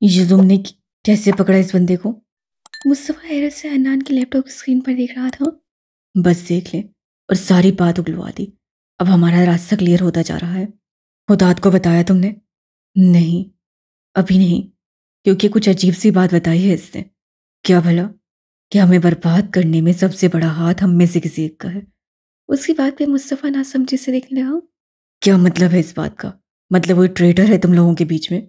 ये तुमने कैसे पकड़ा इस बंदे को? मुस्तफा हैरत से अदनान की लैपटॉप स्क्रीन पर देख रहा था। बस देख ले और सारी बात उगलवा दी। अब हमारा रास्ता क्लियर होता जा रहा है। खुदात को बताया तुमने? नहीं, अभी नहीं, क्योंकि कुछ अजीब सी बात बताई है इसने। क्या भला? कि हमें बर्बाद करने में सबसे बड़ा हाथ हम में से किसी एक का है। उसकी बात पे मुस्तफा नासमझी से देखने लगा। क्या मतलब है इस बात का? मतलब वो ट्रेटर है तुम लोगों के बीच में?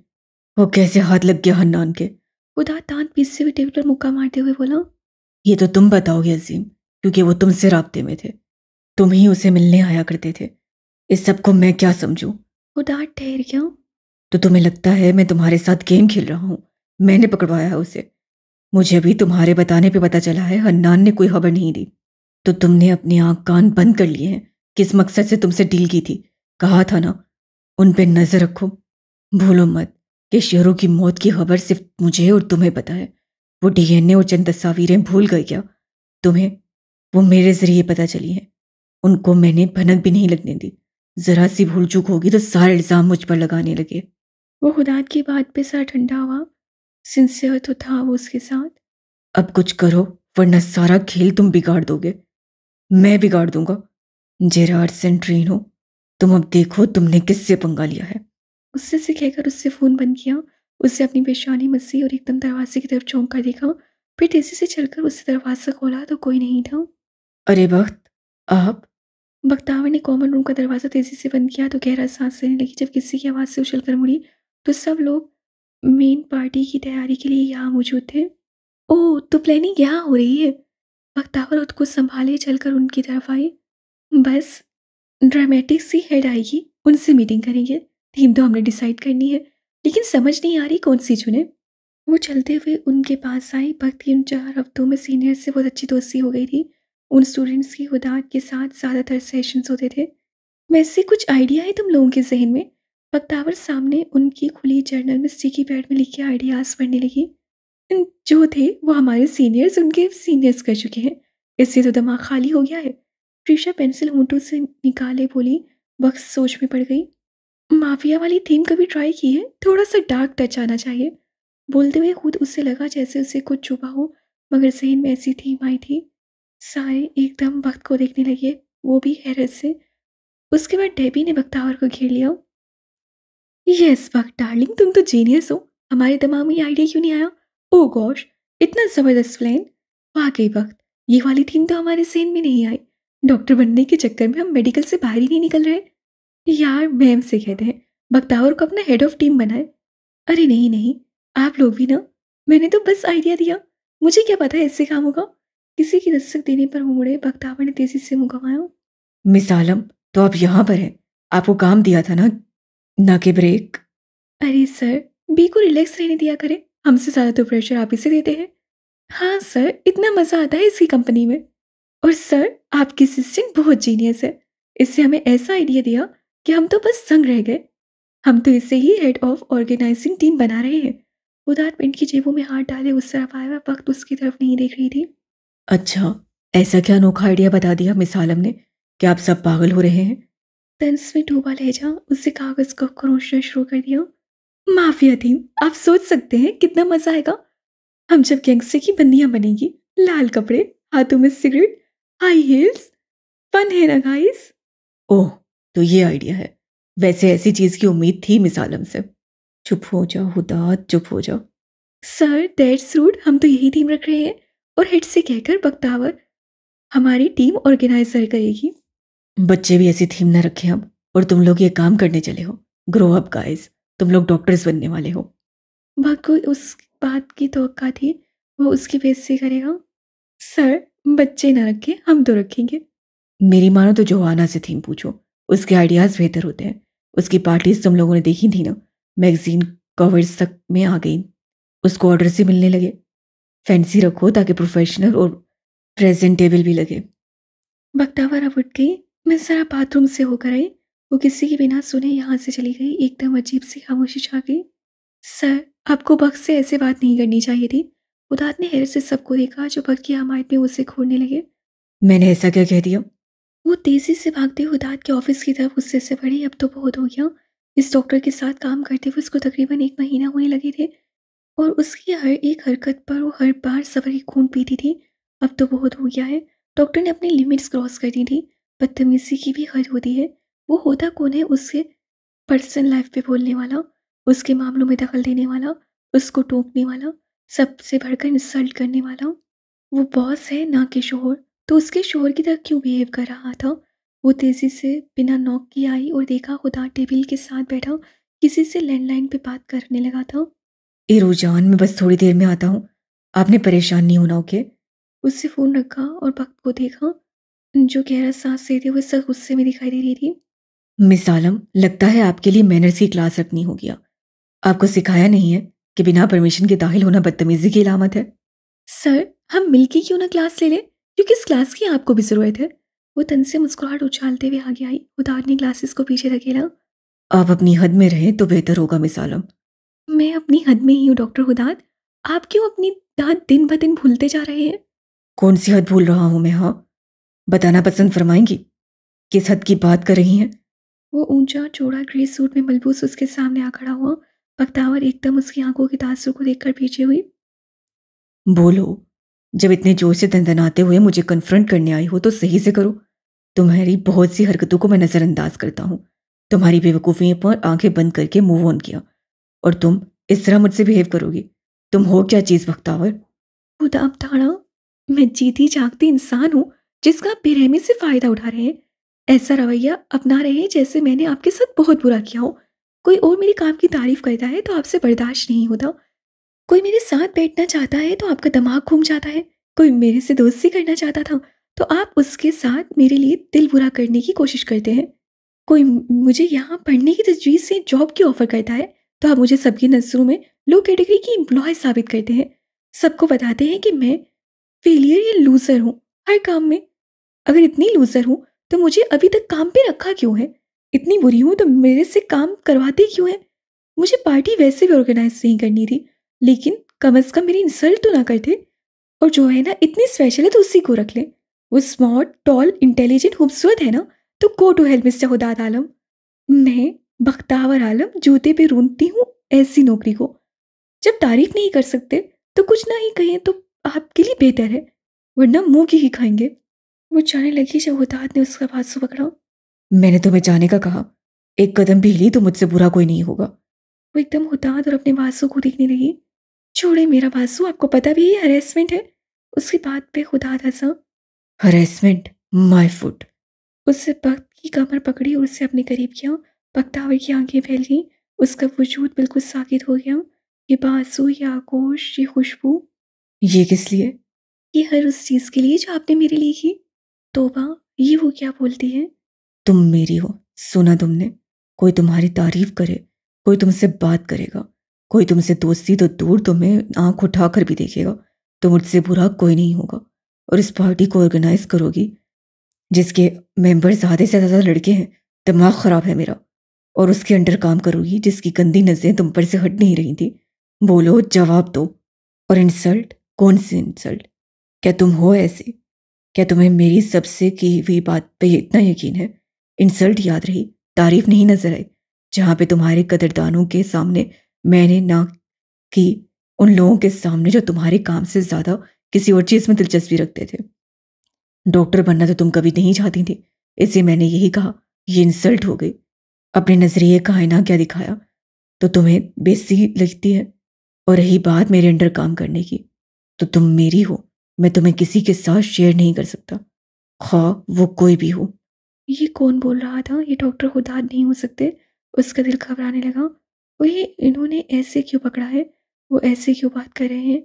वो कैसे हाथ लग गया हन्नान के? उदार दांत पीसते हुए टेबल पर मुक्का मारते हुए बोला। ये तो तुम बताओगे अजीम, क्योंकि वो तुमसे राब्ते में थे। तुम ही उसे मिलने आया करते थे। इस सब को मैं क्या समझूं? उदार ठहर गया। तो तुम्हें लगता है मैं तुम्हारे साथ गेम खेल रहा हूं? मैंने पकड़वाया है उसे। मुझे अभी तुम्हारे बताने पे पता चला है हन्नान ने कोई खबर नहीं दी। तो तुमने अपनी आंख कान बंद कर लिए हैं। किस मकसद से तुमसे डील की थी? कहा था ना, उन पे नजर रखो। भूलो मत कि शेरों की मौत की खबर सिर्फ मुझे और तुम्हें पता है। वो डीएनए और चंद तस्वीरें भूल गए क्या तुम्हें? वो मेरे जरिए पता चली हैं। उनको मैंने भनक भी नहीं लगने दी। जरा सी भूल चूक होगी तो सारे इल्जाम मुझ पर लगाने लगे। वो खुदात की बात पे सर ठंडा हुआ। सिंसियर तो था वो उसके साथ। अब कुछ करो, वरना सारा खेल तुम बिगाड़ दोगे। मैं बिगाड़ दूंगा। जेरार्ड सेंट्रीनो, तुम अब देखो तुमने किससे पंगा लिया है। उससे से कहकर उससे फोन बंद किया। उससे अपनी पेशानी मसी और एकदम दरवाजे की तरफ चौंक कर देखा। फिर तेजी से चलकर उससे दरवाजा खोला तो कोई नहीं था। अरे बख्त, आप? बख्तावर ने कॉमन रूम का दरवाजा तेजी से बंद किया तो गहरा सांस लेने लगी। जब किसी की आवाज़ से उछलकर मुड़ी तो सब लोग मेन पार्टी की तैयारी के लिए यहाँ मौजूद थे। ओह, तो प्लानिंग यहाँ हो रही है। बख्तावर खुद को संभाले चलकर उनकी तरफ आई। बस ड्रामेटिक सी हेड आएगी, उनसे मीटिंग करेंगे। थीम तो हमने डिसाइड करनी है, लेकिन समझ नहीं आ रही कौन सी चुने। वो चलते हुए उनके पास आई। वक्त के उन 4 हफ्तों में सीनियर से बहुत अच्छी दोस्ती हो गई थी। उन स्टूडेंट्स की खुदात के साथ ज़्यादातर सेशंस होते थे। वैसे कुछ आइडिया है तुम लोगों के जहन में? बख्तावर सामने उनकी खुली जर्नल में स्टिकी पैड में लिखे आइडियाज़ पढ़ने लगी। जो थे वो हमारे सीनियर्स उनके सीनियर्स कर चुके हैं। इससे तो दिमाग खाली हो गया है। प्रीशा पेंसिल होंठों से निकाले बोली। वक्त सोच में पड़ गई। माफिया वाली थीम कभी ट्राई की है? थोड़ा सा डार्क टच आना चाहिए। बोलते हुए खुद उससे लगा जैसे उसे कुछ छुपा हो, मगर जहन में ऐसी थीम आई थी। सारे एकदम वक्त को देखने लगे, वो भी हैरत से। उसके बाद डेबी ने बख्तावर को घेर लिया। यस वक्त डार्लिंग, तुम तो जीनियस हो। हमारे दिमाग में ये आइडिया क्यों नहीं आया? ओह गॉश, इतना ज़बरदस्त प्लान। वाकई वक्त, ये वाली थीम तो हमारे जहन में नहीं आई। डॉक्टर बनने के चक्कर में हम मेडिकल से बाहर ही नहीं निकल रहे। यार मैम से कहते हैं बख्तावर को अपना हेड ऑफ टीम बनाए। अरे नहीं नहीं, आप लोग भी ना। मैंने तो बस आइडिया दिया, मुझे क्या पता है इससे काम होगा। किसी की दस्तक देने पर वो मुड़े। बख्तावर ने तेजी से मुंह घुमाया। मिस आलम, तो आप यहाँ पर हैं। आपको काम दिया था ना, ना कि ब्रेक। अरे सर, बी को रिलैक्स रहने दिया करें। हमसे ज़्यादा तो प्रेशर आप इसे देते हैं। हाँ सर, इतना मज़ा आता है इसकी कंपनी में। और सर, आपकी असिस्टेंट बहुत जीनियस है। इससे हमें ऐसा आइडिया दिया कि हम तो बस संग रह गए। हम तो इसे ही हेड ऑफ ऑर्गेनाइजिंग टीम बना रहे हैं। उदार पेंट की जेबों में हाथ डाले उस तरफ आया। वक्त उसकी तरफ नहीं देख रही थी। अच्छा, ऐसा क्या अनोखा आइडिया बता दिया मिस आलम ने कि आप सब पागल हो रहे हैं? तंस में डूबा लहजा उससे कागज को खरोचना शुरू कर दिया। माफिया थीम, आप सोच सकते हैं कितना मजा आएगा। हम जब गैंगस्टर की बंदियां बनेंगी, लाल कपड़े, हाथों में सिगरेट, हाई हील्स। फन है ना गाइस? ओह, तो ये आइडिया है। वैसे ऐसी चीज की उम्मीद थी मिस आलम से। चुप हो जाओ हुदा, चुप हो जाओ। सर दैट्स रूड, हम तो यही थीम रख रहे हैं। और हेड से कहकर बख्तावर हमारी टीम ऑर्गेनाइजर करेगी। बच्चे भी ऐसी थीम ना रखें अब। और तुम लोग ये काम करने चले हो। ग्रो अप गाइस, तुम लोग डॉक्टर्स बनने वाले हो। भग को उस बात की तवक्का थी, वो उसकी बेइज्जती करेगा। सर, बच्चे ना रखें, हम तो रखेंगे। मेरी मानो तो जोहाना से थीम पूछो, उसके आइडियाज बेहतर होते हैं। उसकी पार्टीज तुम लोगों ने देखी थी ना, मैगजीन कवर्स तक में आ गई। उसको ऑर्डर से मिलने लगे। फैंसी रखो ताकि प्रोफेशनल और प्रेजेंटेबल भी लगे। बख्तावर अब उठ गई। मैं जरा बाथरूम से होकर आई। वो किसी के बिना सुने यहाँ से चली गई। एकदम अजीब सी खामोशी छा गई। सर, आपको बख्त से ऐसे बात नहीं करनी चाहिए थी। उदात ने हैरत से सबको देखा जो बख्त की हमायत में उसे खोलने लगे। मैंने ऐसा क्या कह दिया? वो तेजी से भागते हुए उदात के ऑफिस की तरफ उससे से बढ़ी। अब तो बहुत हो गया। इस डॉक्टर के साथ काम करते हुए उसको तकरीबन 1 महीना होने लगे थे। और उसकी हर एक हरकत पर वो हर बार सबर की खून पीती थी। अब तो बहुत हो गया है। डॉक्टर ने अपनी लिमिट्स क्रॉस कर दी थी। बदतमीजी की भी हद होती है। वो होता कौन है उसके पर्सनल लाइफ पे बोलने वाला, उसके मामलों में दखल देने वाला, उसको टोकने वाला, सबसे बढ़कर इंसल्ट करने वाला। वो बॉस है ना कि शोहर, तो उसके शोहर की तरह क्यों बिहेव कर रहा था? वो तेजी से बिना नॉक किए आई और देखा खुदा टेबल के साथ बैठा किसी से लैंडलाइन पे बात करने लगा था। ए रुझान, मैं बस थोड़ी देर में आता हूँ, आपने परेशान नहीं होना, ओके? उससे फोन रखा और वक्त को देखा, जो गहरा सांस लेते हुए सब गुस्से में दिखाई दे रही थी। मिस आलम, लगता है आपके लिए मैनर्स की क्लास रखनी होगी। आपको सिखाया नहीं है कि बिना परमिशन के दाखिल होना बदतमीजी की अलामत है। सर, हम मिलके क्यों ना क्लास ले लें, क्योंकि इस क्लास की आपको भी जरूरत है। वो तन से मुस्कुराहट उछालते हुए आगे आई। उदार ने ग्लासेस को पीछे धकेला। आप अपनी हद में रहें तो बेहतर होगा मिस आलम। मैं अपनी हद में ही हूँ डॉक्टर हुदाद। आप क्यों अपनी हद दिन ब दिन भूलते जा रहे हैं? कौन सी हद भूल रहा हूं मैं? हाँ, बताना पसंद फरमाएंगी? किस हद की बात कर रही हैं? वो ऊंचा चौड़ा ग्रे सूट में मलबूस उसके सामने आ खड़ा हुआ। बख्तावर एकदम उसकी आंखों के तासुर को देखकर पीछे हुई। बोलो, जब इतने जोर से दंदनाते हुए मुझे कन्फ्रंट करने आई हो तो सही से करो। तुम्हारी बहुत सी हरकतों को मैं नजरअंदाज करता हूँ। तुम्हारी बेवकूफ़ी पर आंखें बंद करके मूव ऑन किया, और तुम इस तरह मुझसे बिहेव करोगी? तुम हो क्या चीज़ बख्तावर? खुदा अब ताड़ा, मैं जीती जागती इंसान हूँ जिसका आप बेरहमी से फायदा उठा रहे हैं। ऐसा रवैया अपना रहे हैं जैसे मैंने आपके साथ बहुत बुरा किया हो। कोई और मेरे काम की तारीफ करता है तो आपसे बर्दाश्त नहीं होता। कोई मेरे साथ बैठना चाहता है तो आपका दिमाग घूम जाता है। कोई मेरे से दोस्ती करना चाहता था तो आप उसके साथ मेरे लिए दिल बुरा करने की कोशिश करते हैं। कोई मुझे यहाँ पढ़ने की तजवीज़ से जॉब की ऑफ़र करता है तो आप मुझे सबकी नज़रों में लो कैटेगरी की एम्प्लॉय साबित करते हैं। सबको बताते हैं कि मैं फेलियर या लूज़र हूँ हर काम में। अगर इतनी लूज़र हूँ तो मुझे अभी तक काम पे रखा क्यों है? इतनी बुरी हूँ तो मेरे से काम करवाते क्यों हैं? मुझे पार्टी वैसे भी ऑर्गेनाइज नहीं करनी थी, लेकिन कम से कम मेरी इंसल्ट तो ना करते। और जो है ना, इतनी स्पेशल है तो उसी को रख ले। वो स्मार्ट, टॉल, इंटेलिजेंट, खूबसूरत है ना, तो गो टू हेल्प मिस्टर हुदाद आलम। मैं बख्तावर आलम जूते पे रूंधती हूँ ऐसी नौकरी को। जब तारीफ नहीं कर सकते तो कुछ ना ही कहें तो आपके लिए बेहतर है, वरना मुंह की ही खाएंगे। वो जाने लगी जब हुदाद ने उसका बाजू पकड़ा। मैंने तुम्हें जाने का कहा, एक कदम भी हिली तो मुझसे बुरा कोई नहीं होगा। वो एकदम हुताद और अपने बाजू को देखने लगी। छोड़े मेरा बाजू, आपको पता भी है हरेसमेंट है। उसकी बात पे हुदाद हंसा। हरेसमेंट? My foot. उससे बख्त की कमर पकड़ी और उससे अपने करीब किया। बख्तावर की आंखें फैल गईं। उसका वजूद बिल्कुल साकित हो गया। ये बाजू, ये आगोश, ये खुशबू, ये किस लिए? ये हर उस चीज के लिए जो आपने मेरे लिए की। तोबा, ये वो क्या बोलती है? तुम मेरी हो, सुना तुमने? कोई तुम्हारी तारीफ करे, कोई तुमसे बात करेगा, कोई तुमसे दोस्ती तो दूर तुम्हें आंख उठाकर भी देखेगा, तो मुझसे बुरा कोई नहीं होगा। और इस पार्टी को ऑर्गेनाइज करोगी जिसके मेंबर ज़्यादा से ज़्यादा लड़के हैं, दिमाग ख़राब है मेरा, और उसके अंडर काम करोगी जिसकी गंदी नज़रें तुम पर से हट नहीं रही थी। बोलो, जवाब दो। और इंसल्ट? कौन सी इंसल्ट? क्या तुम हो ऐसे? क्या तुम्हें मेरी सबसे की हुई बात पे इतना यकीन है? इंसल्ट याद रही, तारीफ नहीं नजर आई। जहां पे तुम्हारे कदरदानों के सामने मैंने ना की, उन लोगों के सामने जो तुम्हारे काम से ज्यादा किसी और चीज में दिलचस्पी रखते थे। डॉक्टर बनना तो तुम कभी नहीं चाहती थी, इसलिए मैंने यही कहा। ये इंसल्ट हो गई। अपने नजरिए का आईना क्या दिखाया तो तुम्हें बेइज्जती लगती है। और रही बात मेरे अंडर काम करने की, तो तुम मेरी हो, मैं तुम्हें किसी के साथ शेयर नहीं कर सकता, खा वो कोई भी हो। ये कौन बोल रहा था? ये डॉक्टर हुदाद नहीं हो सकते। उसका दिल घबराने लगा। वो ये इन्होंने ऐसे क्यों पकड़ा है? वो ऐसे क्यों बात कर रहे हैं?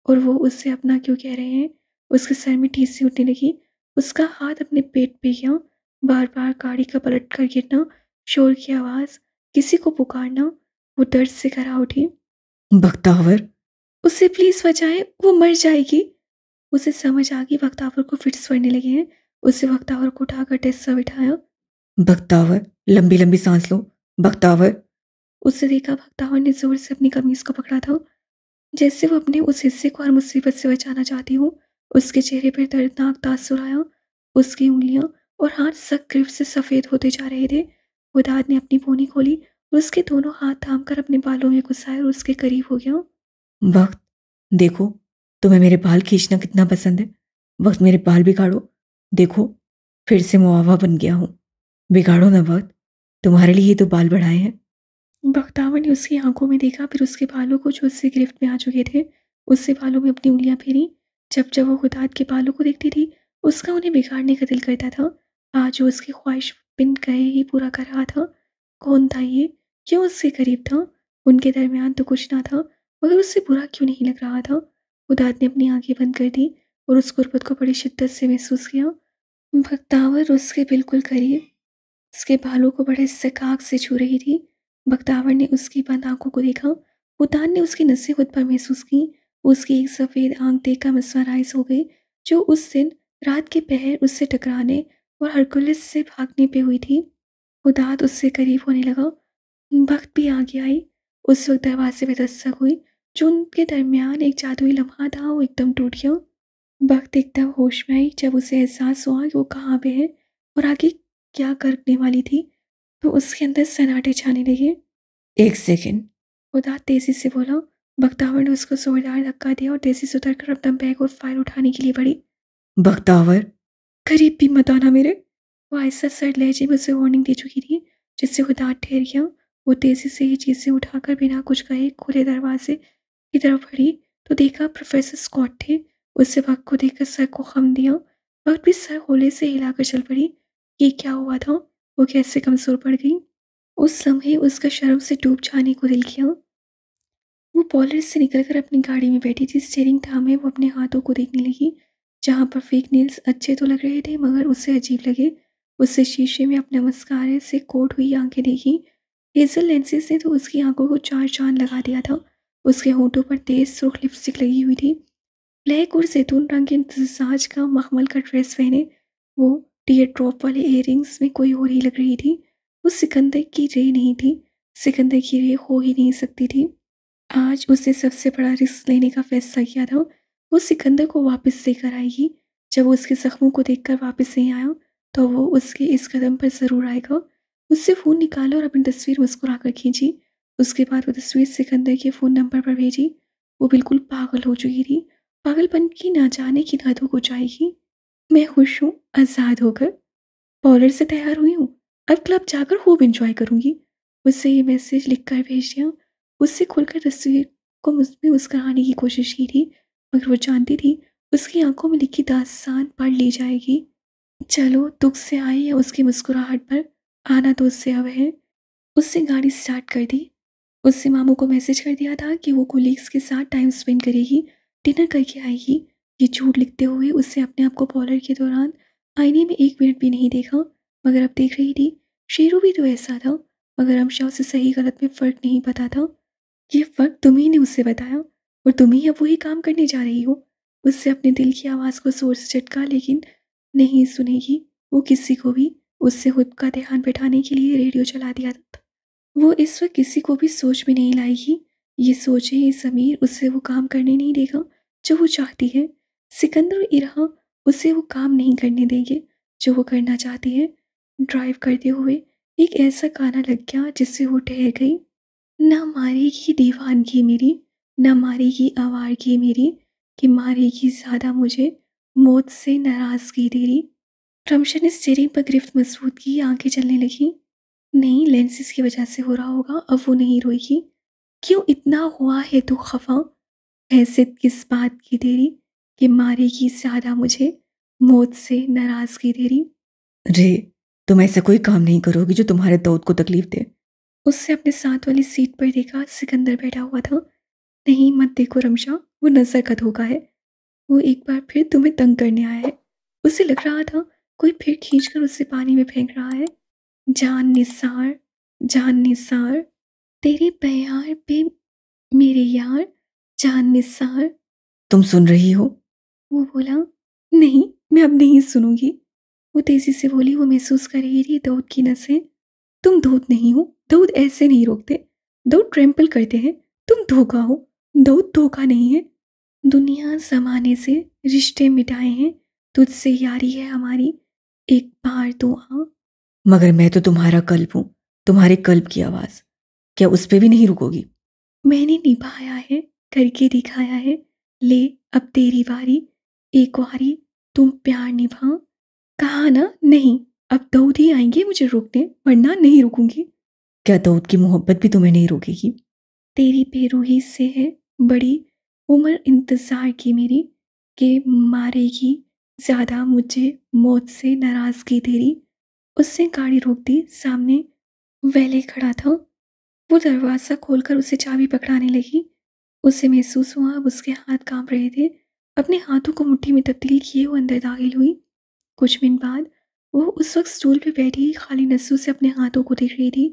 और वो उससे अपना क्यों कह रहे हैं? उसके सर में टीसी उठने लगी। उसका हाथ अपने पेट पे गया। बार बार गाड़ी का पलट कर गिरना, शोर की आवाज़, किसी को पुकारना। वो दर्द से करा उठी। बख्तावर, उसे प्लीज़ बचाएं, वो मर जाएगी। उसे समझ आ गई बख्तावर को फिट्स पड़ने लगे हैं। उसे बख्तावर को उठाकर टेस्सा बिठाया। बख्तावर, लंबी लंबी सांस लो। बख्तावर। उसे देखा बख्तावर ने जोर से अपनी कमीज को पकड़ा था, जैसे वो अपने उस हिस्से को हर मुसीबत से बचाना चाहती हूँ। उसके चेहरे पर दर्दनाक तासुर आया। उसकी उंगलियां और हाथ सख्त ग्रिप से सफ़ेद होते जा रहे थे। हुदाद ने अपनी पोनी खोली और उसके दोनों हाथ थाम कर अपने बालों में घुसाए और उसके करीब हो गया। वक्त, देखो, तुम्हें मेरे बाल खींचना कितना पसंद है। वक्त, मेरे बाल बिगाड़ो। देखो, फिर से मुआवा बन गया हूँ। बिगाड़ो ना वक्त, तुम्हारे लिए ही तो बाल बढ़ाए हैं। बख्तावर ने उसकी आंखों में देखा, फिर उसके बालों को जो उससे गिरफ्त में आ चुके थे, उससे बालों में अपनी उंगलियां फेरी। जब जब वो खुदात के बालों को देखती थी, उसका उन्हें बिगाड़ने का दिल करता था। आज वो उसकी ख्वाहिश बिन कहे ही पूरा कर रहा था। कौन था ये? क्यों उससे करीब था? उनके दरमियान तो कुछ ना था, मगर उससे बुरा क्यों नहीं लग रहा था? खुदात ने अपनी आंखें बंद कर दी और उस गुर्बत को बड़ी शिद्दत से महसूस किया। बख्तावर उसके बिल्कुल करीब, उसके बालों को बड़े सिकाक से छू रही थी। बख्तावर ने उसकी बंद आंखों को देखा। उतान ने उसकी नसें खुद पर महसूस की। उसकी एक सफ़ेद आंख देखकर मस्मराइज हो गई, जो उस दिन रात के पहर उससे टकराने और हरकुलिस से भागने पे हुई थी। उदात उससे करीब होने लगा। वक्त भी आगे आई। उस वक्त दरवाजे में दस्तक हुई। जो उनके दरमियान एक जादुई लम्हा था, वो एकदम टूट गया। वक्त एकदम होश में आई जब उसे एहसास हुआ कि वो कहाँ पे है और आगे क्या करने वाली थी। तो उसके अंदर सन्नाटे छाने लगे। एक सेकंड, खुदा तेजी से बोला। बख्तावर ने उसको जोरदार धक्का दिया और तेजी से उतरकर अपना बैग और फाइल उठाने के लिए बढ़ी। बख्तावर, करीब भी मत आना मेरे। वो आहिस्ता सर्द लहजे में उसे वार्निंग दे चुकी थी, जिससे खुदा ठहर गया। वो तेजी से ये चीज़ें उठाकर बिना कुछ कहे खुले दरवाजे की तरफ बढ़ी तो देखा प्रोफेसर स्कॉट थे। उससे वक्त को देखकर सर को खम दिया। वक्त भी सर होले से हिलाकर चल पड़ी। ये क्या हुआ था? वो कैसे कमज़ोर पड़ गई? उस समय उसका शर्म से डूब जाने को दिल किया। वो पॉलर से निकलकर अपनी गाड़ी में बैठी थी। स्टीयरिंग थामे वो अपने हाथों को देखने लगी, जहाँ पर फेक नेल्स अच्छे तो लग रहे थे मगर उससे अजीब लगे। उससे शीशे में अपने मस्कारे से कोट हुई आंखें देखी। हेजल लेंसेज ने तो उसकी आंखों को चार चांद लगा दिया था। उसके होंठों पर तेज सुर्ख लिपस्टिक लगी हुई थी। ब्लैक और जैतून रंग के इम्तजाज का मखमल का ड्रेस पहने वो टीयर ड्रॉप वाले इयररिंग्स में कोई और ही लग रही थी। वो सिकंदर की रे नहीं थी। सिकंदर की रे हो ही नहीं सकती थी। आज उसने सबसे बड़ा रिस्क लेने का फैसला किया था। वो सिकंदर को वापस लेकर आएगी। जब वो उसके जख्मों को देखकर वापस नहीं आया, तो वो उसके इस कदम पर ज़रूर आएगा। उससे फ़ोन निकाला और अपनी तस्वीर मुस्कुराकर खींची। उसके बाद वो तस्वीर सिकंदर के फ़ोन नंबर पर भेजी। वो बिल्कुल पागल हो चुकी थी। पागलपन की ना जाने की हदों को जाएगी। मैं खुश हूँ, आज़ाद होकर। कॉलर से तैयार हुई हूँ। अब क्लब जाकर खूब एंजॉय करूँगी। उससे ये मैसेज लिखकर भेज दिया। उससे खुलकर तस्वीर को मुझमें मुस्कुराने की कोशिश की थी, मगर वो जानती थी उसकी आंखों में लिखी दास्तान पढ़ ली जाएगी। चलो, दुख से आई है उसकी मुस्कुराहट पर, आना तो उससे अब है। उससे गाड़ी स्टार्ट कर दी। उससे मामू को मैसेज कर दिया था कि वो कोलीग्स के साथ टाइम स्पेंड करेगी, डिनर करके आएगी। ये झूठ लिखते हुए उससे अपने आप को पॉलर के दौरान आईने में एक मिनट भी नहीं देखा, मगर अब देख रही थी। शेरू भी तो ऐसा था, मगर हमशा उसे सही गलत में फ़र्क नहीं पता था। ये फ़र्क तुम्ही ने उससे बताया और तुम ही अब वही काम करने जा रही हो। उससे अपने दिल की आवाज़ को ज़ोर से झटका, लेकिन नहीं सुनेगी वो किसी को भी। उससे खुद का ध्यान बैठाने के लिए रेडियो चला दिया था। वो इस वक्त किसी को भी सोच में नहीं लाएगी। ये सोचे ये ज़मीर उससे वो काम करने नहीं देगा जो वो चाहती है। सिकंदर और इरहा उसे वो काम नहीं करने देंगे जो वो करना चाहती है। ड्राइव करते हुए एक ऐसा गाना लग गया जिससे वो ठहर गई। ना मारेगी दीवानगी मेरी, ना मारेगी आवारगी मेरी, कि मारेगी ज़्यादा मुझे मौत से नाराज़गी तेरी। रमशा ने स्टीयरिंग पर गिरफ्त मजबूत की, आंखें चलने लगी। नहीं, लेंसेज की वजह से हो रहा होगा, अब वो नहीं रोएगी। क्यों इतना हुआ है तू खफा? हैसियत किस बात की तेरी, कि मारेगी ज़्यादा मुझे मौत से नाराज़गी तेरी। रे, तुम ऐसा कोई काम नहीं करोगी जो तुम्हारे दाऊद को तकलीफ दे। उससे अपने साथ वाली सीट पर देखा, सिकंदर बैठा हुआ था। नहीं, मत देखो रमशा, वो नज़र का धोखा है। वो एक बार फिर तुम्हें तंग करने आया है। उसे लग रहा था कोई फिर खींचकर उसे पानी में फेंक रहा है। जान निसार, जान निसार, तेरे प्यार पे मेरे यार, जान निसार। तुम सुन रही हो? वो बोला। नहीं, मैं अब नहीं सुनूंगी। वो तेजी से बोली। वो महसूस कर रही थी दाऊद की नसें। तुम दाऊद नहीं हो। दाऊद ऐसे नहीं रोकते। दाऊद ट्रैम्पल करते हैं। तुम धोखा हो। दाऊद धोखा नहीं है। दुनिया ज़माने से रिश्ते मिटाए हैं, तुझसे यारी है हमारी, एक बार तो आ। मगर मैं तो तुम्हारा कल्ब हूँ, तुम्हारे कल्ब की आवाज़। क्या उस पे भी नहीं रुकोगी? मैंने निभाया है, करके दिखाया है, ले अब तेरी बारी, एक बारी तुम प्यार निभाओ। कहा ना नहीं, अब दाऊद ही आएंगे मुझे रोकने, वरना नहीं रुकूंगी। क्या दाऊद की मोहब्बत भी तुम्हें नहीं रोकेगी? तेरी बेरूही से है बड़ी उम्र इंतजार की मेरी, के मारेगी ज्यादा मुझे मौत से नाराजगी तेरी। उसने गाड़ी रोक दी। सामने वैले खड़ा था। वो दरवाज़ा खोलकर उसे चाबी पकड़ाने लगी। उसे महसूस हुआ अब उसके हाथ कांप रहे थे। अपने हाथों को मुट्ठी में तब्दील किए वो अंदर दाखिल हुई। कुछ मिनट बाद वो उस वक्त स्टूल पे बैठी खाली नसों से अपने हाथों को देख रही थी।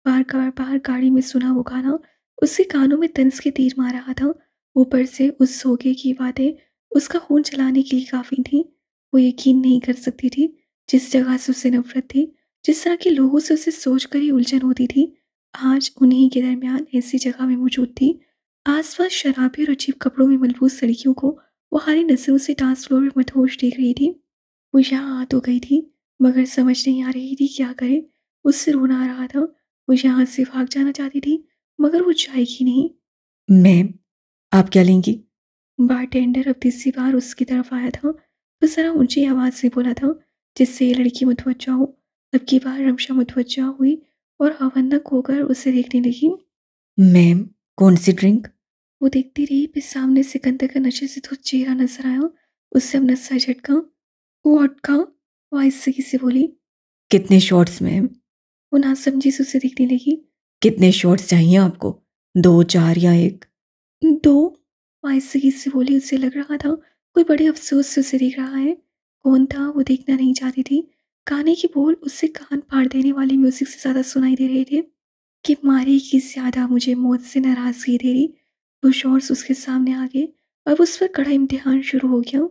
बार गाड़ी में सुना वो गाना उसके कानों में तंज के तीर मार रहा था। ऊपर से उस सोगे की बातें उसका खून चलाने के लिए काफ़ी थी। वो यकीन नहीं कर सकती थी जिस जगह से उसे नफरत थी, जिस तरह के लोगों से उसे सोच कर ही उलझन होती थी, आज उन्हीं के दरमियान ऐसी जगह में मौजूद थी। आसपास शराबी और अजीब कपड़ों में मलबूस लड़कियों को वो खाली नजरों से डांस फ्लोर में मदहोश देख रही थी। वो यहाँ आ तो गई थी, मगर समझ नहीं आ रही थी क्या करे। उससे रोना आ रहा था। वो यहाँ से भाग जाना चाहती थी, मगर वो जाएगी नहीं। मैम, आप क्या लेंगी? बारटेंडर अब तीसरी बार उसकी तरफ आया था तो जरा ऊंची आवाज़ से बोला था, जिससे ये लड़की मुतवज्जा हो। अब की बार रमशा मुतवज्जा हुई और अवन्नक होकर उसे देखने लगी। मैम, कौन सी ड्रिंक? वो देखती रही, फिर सामने सिकंदर का नशे से तो चेहरा नजर आया। उससे अब नशा झटका। वोडका, वो आहिस्तगी से बोली। कितने शॉट्स मैम? वो नासमझी से उसे देखने लगी। कितने शॉट्स चाहिए आपको, 2, 4 या 1? 2, वो आहिस्तगी से बोली। उसे लग रहा था कोई बड़े अफसोस से उसे देख रहा है। कौन था वो देखना नहीं चाहती थी। गाने की बोल उससे कान फाड़ देने वाली म्यूजिक से ज्यादा सुनाई दे रहे थे कि मारेगी ज्यादा मुझे मौत से नाराजगी तेरी। वो शॉट्स उसके सामने आ गए। अब उस पर कड़ा इम्तिहान शुरू हो गया।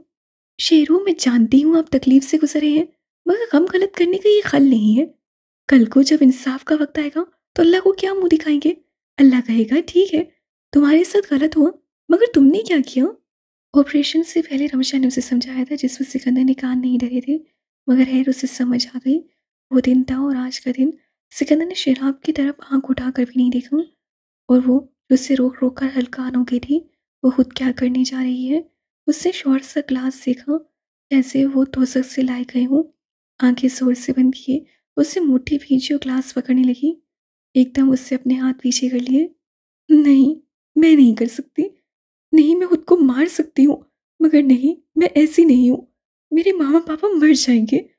शेरू, मैं जानती हूँ आप तकलीफ से गुजरे हैं, मगर गम गलत करने का ये हल नहीं है। कल को जब इंसाफ का वक्त आएगा तो अल्लाह को क्या मुंह दिखाएंगे? अल्लाह कहेगा ठीक है, तुम्हारे साथ गलत हुआ, मगर तुमने क्या किया? ऑपरेशन से पहले रमशा ने उसे समझाया था, जिस पर सिकंदर ने कान नहीं धरे थे, मगर खैर उसे समझ आ गई। वो दिन था और आज का दिन। सिकंदर ने शराब की तरफ आंख उठाकर भी नहीं देखा, और वो जो उससे रोक रोक कर हल्कान हो गई थी, वो खुद क्या करने जा रही है। उसने शॉर्ट सा ग्लास देखा, जैसे वो तोसक से लाए गए हों। आंखें जोर से बंद किए उससे मुट्ठी भींची और ग्लास पकड़ने लगी। एकदम उससे अपने हाथ पीछे कर लिए। नहीं, मैं नहीं कर सकती। नहीं, मैं खुद को मार सकती हूँ, मगर नहीं, मैं ऐसी नहीं हूँ। मेरे मामा पापा मर जाएंगे।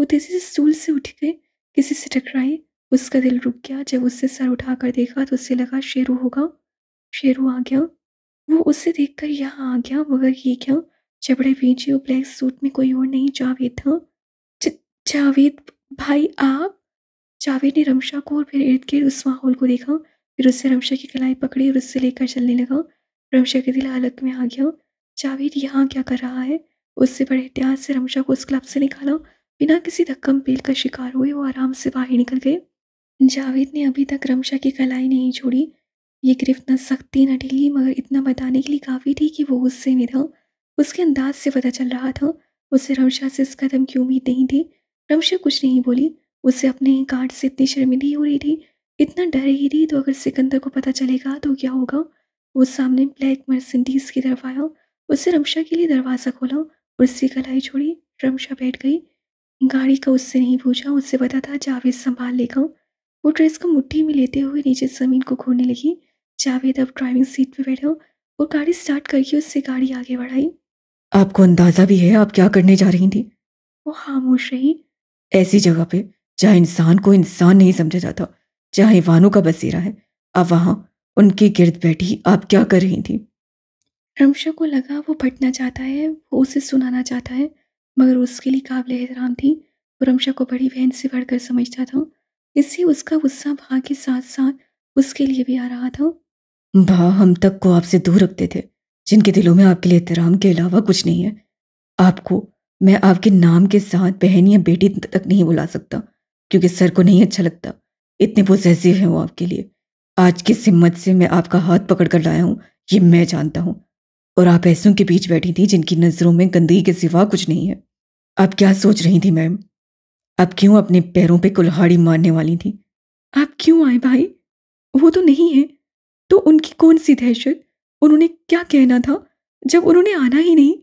वो तेजी से स्टूल से उठ गए, किसी से टकराए। उसका दिल रुक गया। जब उससे सर उठाकर देखा तो उसे लगा शेरू होगा। शेरू आ गया। वो उसे देखकर यहाँ आ गया, मगर ये क्या? जबड़े पीछे और ब्लैक सूट में कोई और नहीं, जावेद था। ज- जावेद भाई आप? जावेद ने रमशा को और फिर इर्द गिर्द उस माहौल को देखा। फिर उससे रमशा की कलाई पकड़ी और उससे लेकर चलने लगा। रमशा के दिल हालत में आ गया। जावेद यहाँ क्या कर रहा है? उससे बड़े एहतियात से रमशा को उस क्लब से निकाला। बिना किसी धक्कम पेल का शिकार हुए वो आराम से बाहर निकल गए। जावेद ने अभी तक रमशा की कलाई नहीं छोड़ी। ये गिरफ्त न सख्ती न ढीली, मगर इतना बताने के लिए काफ़ी थी कि वो गुस्से में था। उसके अंदाज से पता चल रहा था उसे रमशा से इस कदम की उम्मीद नहीं थी। रमशा कुछ नहीं बोली। उसे अपने ही कार्ड से इतनी शर्मिंदगी हो रही थी, इतना डर रही थी, तो अगर सिकंदर को पता चलेगा तो क्या होगा। वो सामने ब्लैक मर्सिडीज की तरफ आया। उससे रमशा के लिए दरवाज़ा खोला और उसकी कलाई छोड़ी। रमशा बैठ गई। गाड़ी का उससे नहीं पूछा, उससे पता था जावेद संभाल लेगा। वो ड्रेस को मुट्ठी में लेते हुए नीचे ज़मीन को खोदने लगी। जावेद अब ड्राइविंग सीट पे बैठा और गाड़ी स्टार्ट करके उससे गाड़ी आगे बढ़ाई। आपको अंदाजा भी है आप क्या करने जा रही थी? वो खामोश रही। ऐसी जगह पे जहाँ इंसान को इंसान नहीं समझा जाता, जहाँ हैवानों का बसेरा है, अब वहाँ उनके गिर्द बैठी आप क्या कर रही थी? रमशा को लगा वो भटना चाहता है, वो उसे सुनाना चाहता है, मगर उसके लिए काबिल एहतराम थी। वो रमशा को बड़ी बहन से बढ़कर समझता था, इससे उसका गुस्सा भा के साथ साथ उसके लिए भी आ रहा था। भा हम तक को आपसे दूर रखते थे, जिनके दिलों में आपके लिए एहतराम के अलावा कुछ नहीं है। आपको मैं आपके नाम के साथ बहन या बेटी तक नहीं बुला सकता, क्योंकि सर को नहीं अच्छा लगता। इतने पोसेसिव हैं वो आपके लिए। आज की हिम्मत से मैं आपका हाथ पकड़ कर लाया हूँ, ये मैं जानता हूँ। और आप ऐसों के बीच बैठी थी जिनकी नजरों में गंदगी के सिवा कुछ नहीं है। आप क्या सोच रही थी मैम? आप क्यों अपने पैरों पे कुल्हाड़ी मारने वाली थी? आप क्यों आए भाई? वो तो नहीं है, तो उनकी कौन सी दहशत? उन्होंने क्या कहना था जब उन्होंने आना ही नहीं?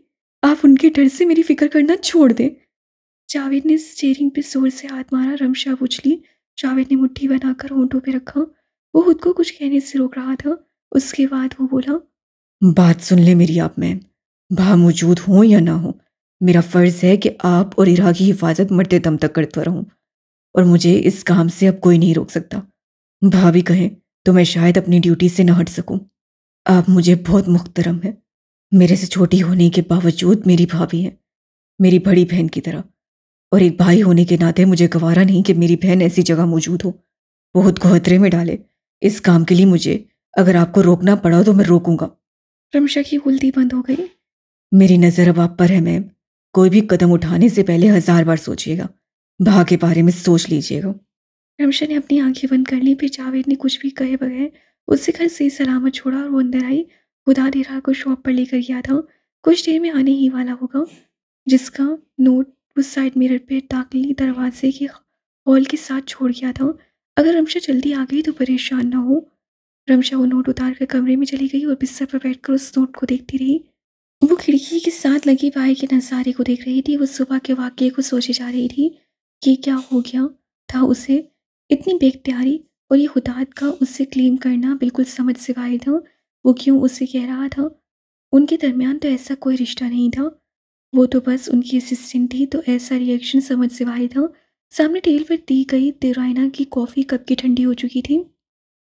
आप उनके डर से मेरी फिक्र करना छोड़ दें। जावेद ने स्टीयरिंग पे जोर से हाथ मारा। रमशा उछली। जावेद ने मुट्ठी बनाकर होंठों पे रखा। वो खुद को कुछ कहने से रोक रहा था। उसके बाद वो बोला, बात सुन ले मेरी आप मैम, वहाँ मौजूद हो या ना हो, मेरा फर्ज है कि आप और इरा की हिफाजत मरते दम तक करता रहूं, और मुझे इस काम से अब कोई नहीं रोक सकता। भाभी कहें तो मैं शायद अपनी ड्यूटी से न हट सकूं। आप मुझे बहुत मुहतरम है, मेरे से छोटी होने के बावजूद मेरी भाभी हैं, मेरी बड़ी बहन की तरह, और एक भाई होने के नाते मुझे गवारा नहीं कि मेरी बहन ऐसी जगह मौजूद हो, बहुत को खतरे में डाले। इस काम के लिए मुझे अगर आपको रोकना पड़ा तो मैं रोकूंगा। रमशा की उल्टी बंद हो गई। मेरी नज़र अब आप पर है मैम, कोई भी कदम उठाने से पहले 1000 बार सोचिएगा, भा के बारे में सोच लीजिएगा। रमशा ने अपनी आंखें बंद कर ली। फिर जावेद ने कुछ भी कहे बगैर उसे घर से सलामत छोड़ा और वो अंदर आई। खुदा देरा को शॉप पर लेकर गया था, कुछ देर में आने ही वाला होगा, जिसका नोट उस साइड मिरर पे दाखिली दरवाजे के हॉल के साथ छोड़ गया था। अगर रमशा जल्दी आ गई तो परेशान ना हो। रमशा वो नोट उतार कर कमरे में चली गई और बिस्तर पर बैठकर उस नोट को देखती रही। वो खिड़की के साथ लगी बाई के नज़ारे को देख रही थी। वो सुबह के वाक़ये को सोचे जा रही थी कि क्या हो गया था उसे, इतनी बेख्तियारी, और ये खुदात का उससे क्लेम करना बिल्कुल समझ से बाहर था। वो क्यों उसे कह रहा था? उनके दरमियान तो ऐसा कोई रिश्ता नहीं था, वो तो बस उनकी असिस्टेंट थी। तो ऐसा रिएक्शन समझ से बाहर था। सामने टेबल पर दी गई तेराइना की कॉफ़ी कब की ठंडी हो चुकी थी।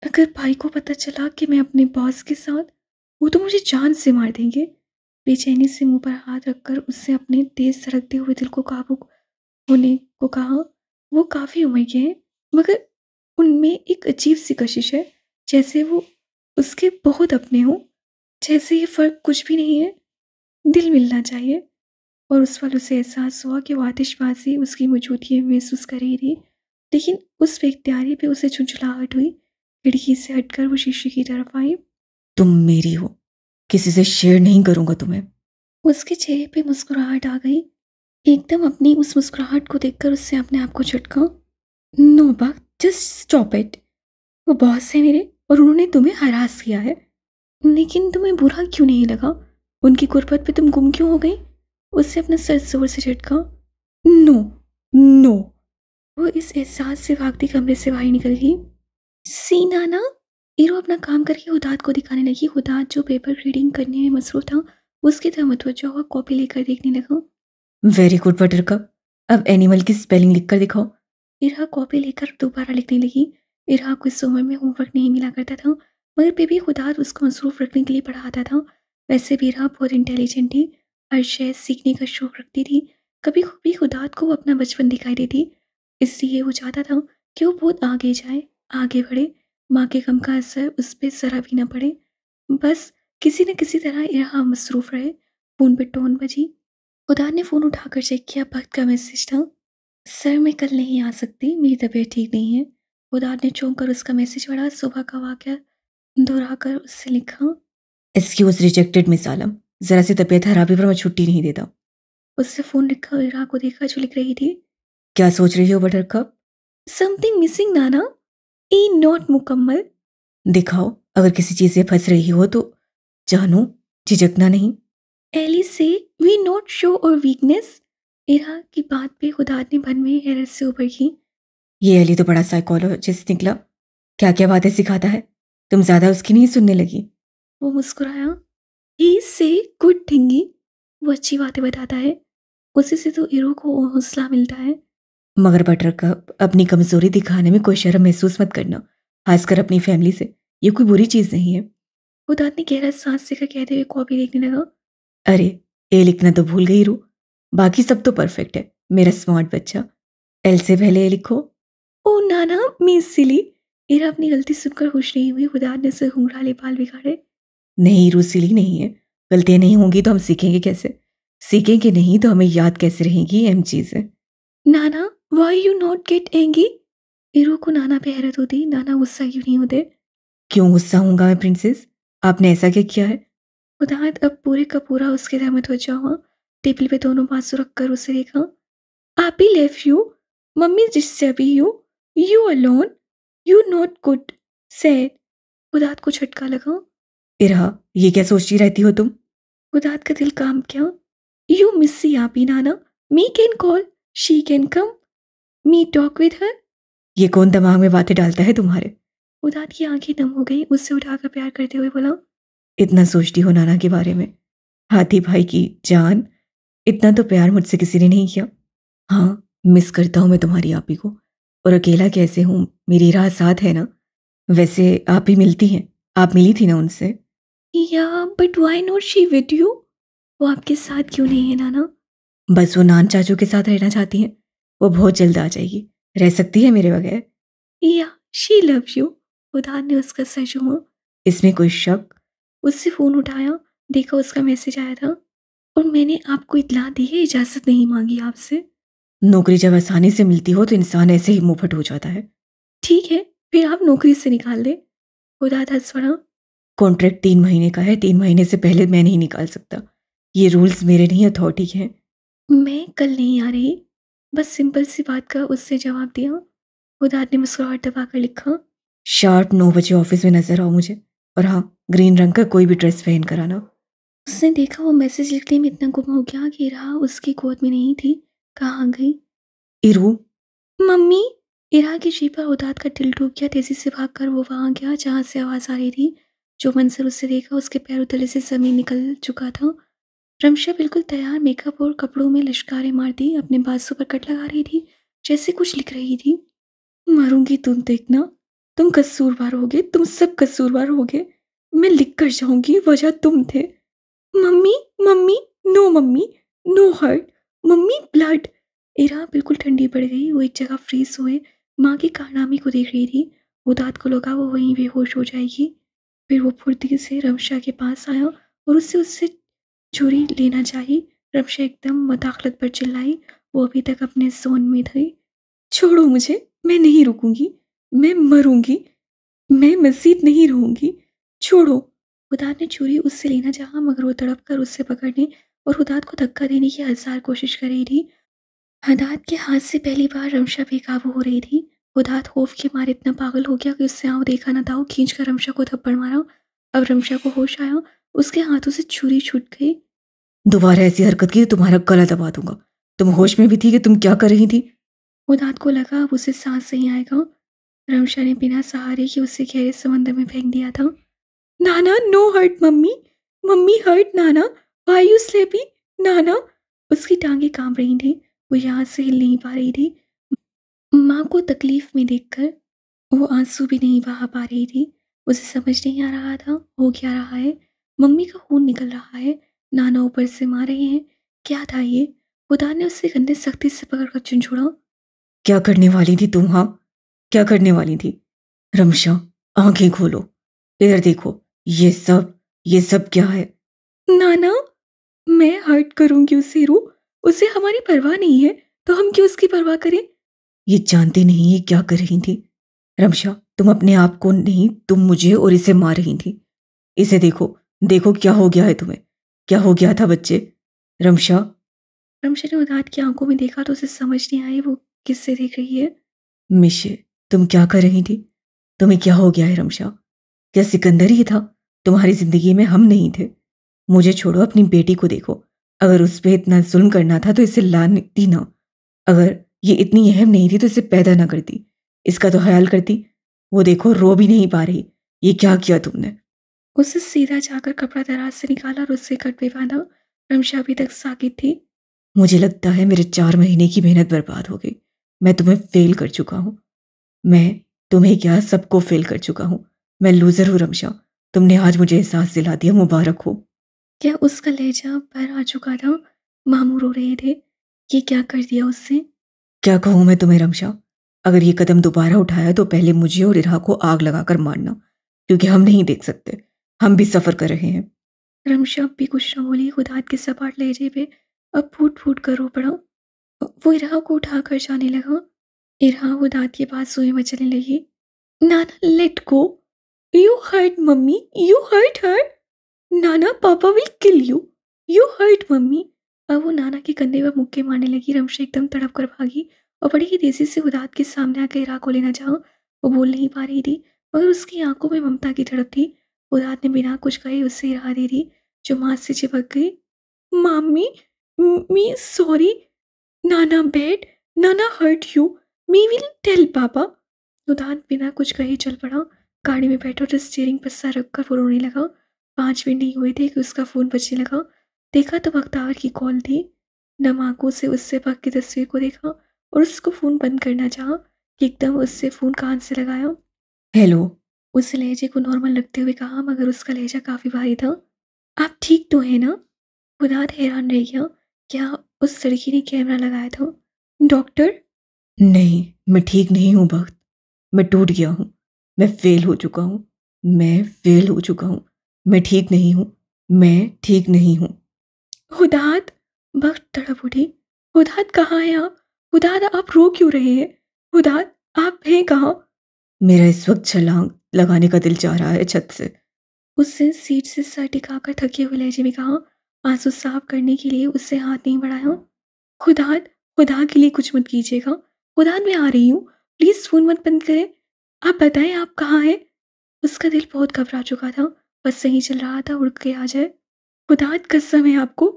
अगर भाई को पता चला कि मैं अपने बॉस के साथ, वो तो मुझे जान से मार देंगे। बेचैनी से मुंह पर हाथ रखकर उससे अपने तेज सरकते हुए दिल को काबू होने को कहा। वो काफ़ी उम्र के हैं, मगर उनमें एक अजीब सी कशिश है, जैसे वो उसके बहुत अपने हों, जैसे ये फ़र्क कुछ भी नहीं है। दिल मिलना चाहिए। और उस पल उसे एहसास हुआ कि वो आतिशबाज़ी उसकी मौजूदगी में महसूस कर रही थी, लेकिन उस बेख्तियारी पे उसे झुंझलाहट हुई। खिड़की से हटकर वो शीशे की तरफ आई। तुम मेरी हो, किसी से शेयर नहीं करूंगा तुम्हें। उसके चेहरे पे मुस्कुराहट आ गई। एकदम अपनी उस मुस्कुराहट को देखकर उससे अपने आप को झटका। नो बा, जस्ट स्टॉप इट। वो बॉस है मेरे और उन्होंने तुम्हें हरास किया है, लेकिन तुम्हें बुरा क्यों नहीं लगा? उनकी गुर्बत पे तुम गुम क्यों हो गई? उससे अपना सर जोर से झटका। No, no. वो इस एहसास से भागती कमरे से बाहर निकल गई। सी नाना। हीरो अपना काम करके हुदात को दिखाने लगी। हुदात जो पेपर रीडिंग करने में मसरूफ था, उसकी तरफ मुतवज्जो हुआ कॉपी लेकर देखने लगा। वेरी गुड बटरकप, अब एनिमल की स्पेलिंग लिखकर दिखाओ। इरा कॉपी लेकर दोबारा लिखने लगी। इरा को इस उम्र में होमवर्क नहीं मिला करता था, मगर फिर भी खुदात उसको मसरूफ रखने के लिए पढ़ाता था। वैसे भी इरा बहुत इंटेलिजेंट थी, हर शय सीखने का शौक रखती थी। कभी कभी खुदात को वो अपना बचपन दिखाई देती, इसलिए वो चाहता था कि वो बहुत आगे जाए, आगे बढ़े। माँ के गम का असर उस पर ज़रा भी न पड़े, बस किसी न किसी तरह इरा मसरूफ रहे। फ़ोन पे टोन बजी। खुदा ने फ़ोन उठाकर चेक किया। भक्त का मैसेज था। सर मैं कल नहीं आ सकती, मेरी तबीयत ठीक नहीं है। खुदा ने चौंक कर उसका मैसेज पढ़ा। सुबह का वाक़या दोहरा कर उससे लिखा, एक्सक्यूज रिजेक्टेड मिस आलम, ज़रा सी तबीयत खराबी पर मैं छुट्टी नहीं देता। उससे फ़ोन रखा और इरा को देखा जो लिख रही थी। क्या सोच रही हो बटरकप? समथिंग मिसिंग नाना, ई नोट मुकम्मल। दिखाओ, अगर किसी चीज़ से फंस रही हो तो जानो, झिझकना नहीं। एली से वी नॉट शो और वीकनेस। इरा की बात पे खुदा ने भन में हैरत से ऊपर की। ये एली तो बड़ा साइकोलॉजिस्ट निकला, क्या क्या बातें सिखाता है, तुम ज्यादा उसकी नहीं सुनने लगी। वो मुस्कुराया। ही से गुड थिंगी, वो अच्छी बातें बताता है, उसी से तो इरो को हौसला मिलता है। मगर बटरकप, अपनी कमजोरी दिखाने में कोई शर्म महसूस मत करना, खासकर अपनी फैमिली से। ये कोई बुरी चीज नहीं है। खुदा ने गहरा सांस लेकर कहते हुए कॉपी देखने लगा। अरे, ए लिखना तो भूल गई रू, बाकी सब तो परफेक्ट है मेरा स्मार्ट बच्चा। एल से पहले ए लिखो। ओ नाना मिस सिली। इरा अपनी गलती सुनकर खुश नहीं हुई। खुदा ने उसे घुंघराले बाल बिगाड़े। नहीं रू, सिली नहीं है, गलतियां नहीं होंगी तो हम सीखेंगे कैसे? सीखेंगे नहीं तो हमें याद कैसे रहेंगी अहम चीजें। नाना why you not get angry. इरो को नाना पे हैरत होती। नाना गुस्सा क्यों नहीं होते? क्यों गुस्सा होऊंगा मैं प्रिंसेस, आपने ऐसा क्या किया है? खुदात अब पूरे का पूरा उसके तरफ मुतवज्जा हुआ। टेबल पे दोनों बाजू रखकर उसे देखा। आप ही left you, mummy disturb you, you alone, you not good. Sad. उदात को झटका लगा। इरा, ये क्या सोचती रहती हो तुम? उदात का दिल काम क्या। यू मिस सी आपी नाना, me can call, she can come, me talk with her. ये कौन दिमाग में बातें डालता है तुम्हारे? उदात की आंखें नम हो गई, उससे उठाकर प्यार करते हुए बोला, इतना सोचती हो नाना के बारे में? हाथी भाई की जान, इतना तो प्यार मुझसे किसी ने नहीं किया। हाँ, मिस करता हूँ मैं तुम्हारी आपी को, और अकेला कैसे हूँ, मेरी राह साथ है ना। वैसे आप ही मिलती हैं, आप मिली थी ना उनसे? या but why not she with you? वो आपके साथ क्यों नहीं है नाना? बस वो नान चाचू के साथ रहना चाहती हैं, वो बहुत जल्द आ जाएगी, रह सकती है मेरे बगैर। या शी लव्स यू। उदार ने उसका सर छुआ। इसमें कोई शक? उससे फोन उठाया, देखा उसका मैसेज आया था, और मैंने आपको इत्तला दी है, इजाजत नहीं मांगी आपसे। नौकरी जब आसानी से मिलती हो तो इंसान ऐसे ही मुंहफट हो जाता है। ठीक है, फिर आप नौकरी से निकाल दे। उदार हंस पड़ा। कॉन्ट्रैक्ट 3 महीने का है, 3 महीने से पहले मैं नहीं निकाल सकता, ये रूल्स मेरे नहीं, अथॉरिटी के हैं। मैं कल नहीं आ रही, बस सिंपल सी बात का उससे जवाब दिया। उदार ने मुस्कुराहट दबाकर लिखा, शार्प 9 बजे ऑफिस में नजर आओ मुझे, और हाँ, ग्रीन रंग का कोई भी ड्रेस पहन कर आना। उसने देखा वो मैसेज लिखने में इतना गुम हो गया कि इरा उसकी गोद में नहीं थी, कहाँ गई। इरू, मम्मी। इरा की जी पर उदात का दिल डूब गया, तेजी से भागकर वो वहां गया जहां से आवाज आ रही थी। जो मंजर उससे देखा, उसके पैरों तले से जमीन निकल चुका था। रमशा बिल्कुल तैयार, मेकअप और कपड़ों में लश्कारे मारती अपने बाजू पर कट लगा रही थी, जैसे कुछ लिख रही थी। मरूंगी, तुम देखना, तुम कसूरवार होगे, तुम सब कसूरवार होगे, मैं लिख कर जाऊंगी, वजह तुम थे। Mummy, mummy, no mummy, no hurt, mummy blood. Ira बिल्कुल ठंडी पड़ गई, वो एक जगह फ्रीज हुए माँ की कारनामी को देख रही थी। उदात को लगा वो वहीं बेहोश हो जाएगी। फिर वो फुर्ती से रमशा के पास आया और उससे उससे छुरी लेना चाही। रमशा एकदम मदाखलत पर चिल्लाई, वो अभी तक अपने जोन में थी। छोड़ो मुझे, मैं नहीं रुकूंगी, मैं मरूंगी, मैं मज़ीद नहीं रहूंगी, छोड़ो। उदात ने छुरी उससे लेना चाहा, मगर वो तड़प कर उससे पकड़ने और उदात को धक्का देने की हजार कोशिश कर रही थी। उदात के हाथ से पहली बार रमशा बेकाबू हो रही थी। उदात खौफ के मारे इतना पागल हो गया कि उससे आंव देखा न था, खींच कर रमशा को थप्पड़ मारा। अब रमशा को होश आया, उसके हाथों से छुरी छूट गई। दोबारा ऐसी हरकत की तो तुम्हारा गला दबा दूंगा। तुम होश में भी थी कि तुम क्या कर रही थी? उदात को लगा अब उसे सांस नहीं आएगा। रमशा ने बिना सहारे के उसे गहरे समंदर में फेंक दिया था। नाना, no hurt mummy, mummy hurt नाना, व्हाई यू स्लीपी नाना। उसकी टांगें कांप रही थी, वो यहाँ से हिल नहीं पा रही थी। माँ को तकलीफ में देखकर वो आंसू भी नहीं बहा पा रही थी। उसे समझ नहीं आ रहा था हो क्या रहा है। मम्मी का खून निकल रहा है, नाना ऊपर से मार रहे हैं, क्या था ये? खुदा ने उससे कंधे सख्ती से पकड़कर झुंझुड़ा। क्या करने वाली थी तुम? हाँ, क्या करने वाली थी? रमशा, आंखें खोलो, इधर देखो, ये सब क्या है? नाना, मैं हर्ट करूंगी उसे रू, उसे हमारी परवाह नहीं है, तो हम क्यों उसकी परवाह करें? ये जानती नहीं ये क्या कर रही थी। रमशा, तुम अपने आप को नहीं, तुम मुझे और इसे मार रही थी। इसे देखो, देखो क्या हो गया है तुम्हें, क्या हो गया था बच्चे? रमशा। रमशा ने उदात की आंखों में देखा तो उसे समझ नहीं आई वो किससे देख रही है। मिशे, तुम क्या कर रही थी? तुम्हें क्या हो गया है रमशा? क्या सिकंदर ही था? तुम्हारी जिंदगी में हम नहीं थे। मुझे छोड़ो, अपनी बेटी को देखो। अगर उस पर इतना जुल्म करना था तो इसे लाती ना। अगर ये इतनी अहम नहीं थी तो इसे पैदा ना करती, इसका तो ख्याल करती। वो देखो, रो भी नहीं पा रही। ये क्या किया तुमने? उसे सीधा जाकर कपड़ा दराज से निकाला और उससे कट पे बांधा। रमशा अभी तक साकित थी। मुझे लगता है मेरे 4 महीने की मेहनत बर्बाद हो गई। मैं तुम्हें फेल कर चुका हूँ। मैं तुम्हें क्या, सबको फेल कर चुका हूँ। मैं लूजर हूँ रमशा। तुमने आज मुझे एहसास दिला दिया, मुबारक हो। क्या उसका लहजा पर आ चुका था? मामूर हो रहे थे, ये क्या कर दिया उससे? क्या कहूँ मैं तुम्हें रमशा? अगर ये कदम दोबारा उठाया तो पहले मुझे और इरा को आग लगाकर मारना, क्योंकि हम नहीं देख सकते, हम भी सफर कर रहे हैं। रमशा अब भी कुछ न बोली। खुदात के सपाट लहजे पे अब फूट फूट कर रो पड़ा। वो इरा को उठाकर जाने लगा। इरा खुदात के पास सोए मचलने लगी। नाना, let go, you hurt mummy, you hurt her, नाना, पापा will kill you, you hurt mummy. अब वो नाना के कंधे पर मुक्के मारने लगी। रमशा एकदम तड़प कर भागी और बड़ी ही तेजी से उदात के सामने आकर इरा को लेना चाहा। वो बोल नहीं पा रही थी मगर उसकी आंखों में ममता की तड़प थी। खुदात ने बिना कुछ कहे उससे राह दे दी, जो माँ से चिपक गई। "Mommy, me sorry. Nana bad. Nana hurt you. Me will tell Papa." उदान बिना कुछ कहे चल पड़ा। गाड़ी में बैठा और स्टीयरिंग पर सर रखकर वो रोने लगा। 5 मिनट नहीं हुए थे कि उसका फ़ोन बजने लगा। देखा तो बख्तावर की कॉल थी। नम आंखों से उससे पग की तस्वीर को देखा और उसको फ़ोन बंद करना चाहा कि एकदम उससे फ़ोन कान से लगाया। हेलो, उस लहजे को नॉर्मल रखते हुए कहा, मगर उसका लहजा काफ़ी भारी था। आप ठीक तो हैं ना? खुदात हैरान रह गया। क्या उस लड़की ने कैमरा लगाया था? डॉक्टर? नहीं, मैं ठीक नहीं हूँ बख्त। मैं टूट गया हूँ। मैं फेल हो चुका हूँ। मैं फेल हो चुका हूँ। मैं ठीक नहीं हूँ। मैं ठीक नहीं हूँ। खुदात! बख्त तड़प उठी। खुदात कहाँ हैं आप? खुदात आप रो क्यों रहे हैं? खुदात आप हैं कहाँ? मेरा इस वक्त छलांग लगाने का दिल चाह रहा है छत से। उसने सीट से सर टिकाकर थके हुए लहजे में कहा। आंसू साफ करने के लिए उससे हाथ नहीं बढ़ाया। खुदात, खुदा के लिए कुछ मत कीजिएगा। खुदात मैं आ रही हूँ। प्लीज़ फ़ोन मत बंद करें। आप बताएं आप कहाँ हैं? उसका दिल बहुत घबरा चुका था। बस सही चल रहा था, उड़ के आ जाए। खुदात कसम है आपको,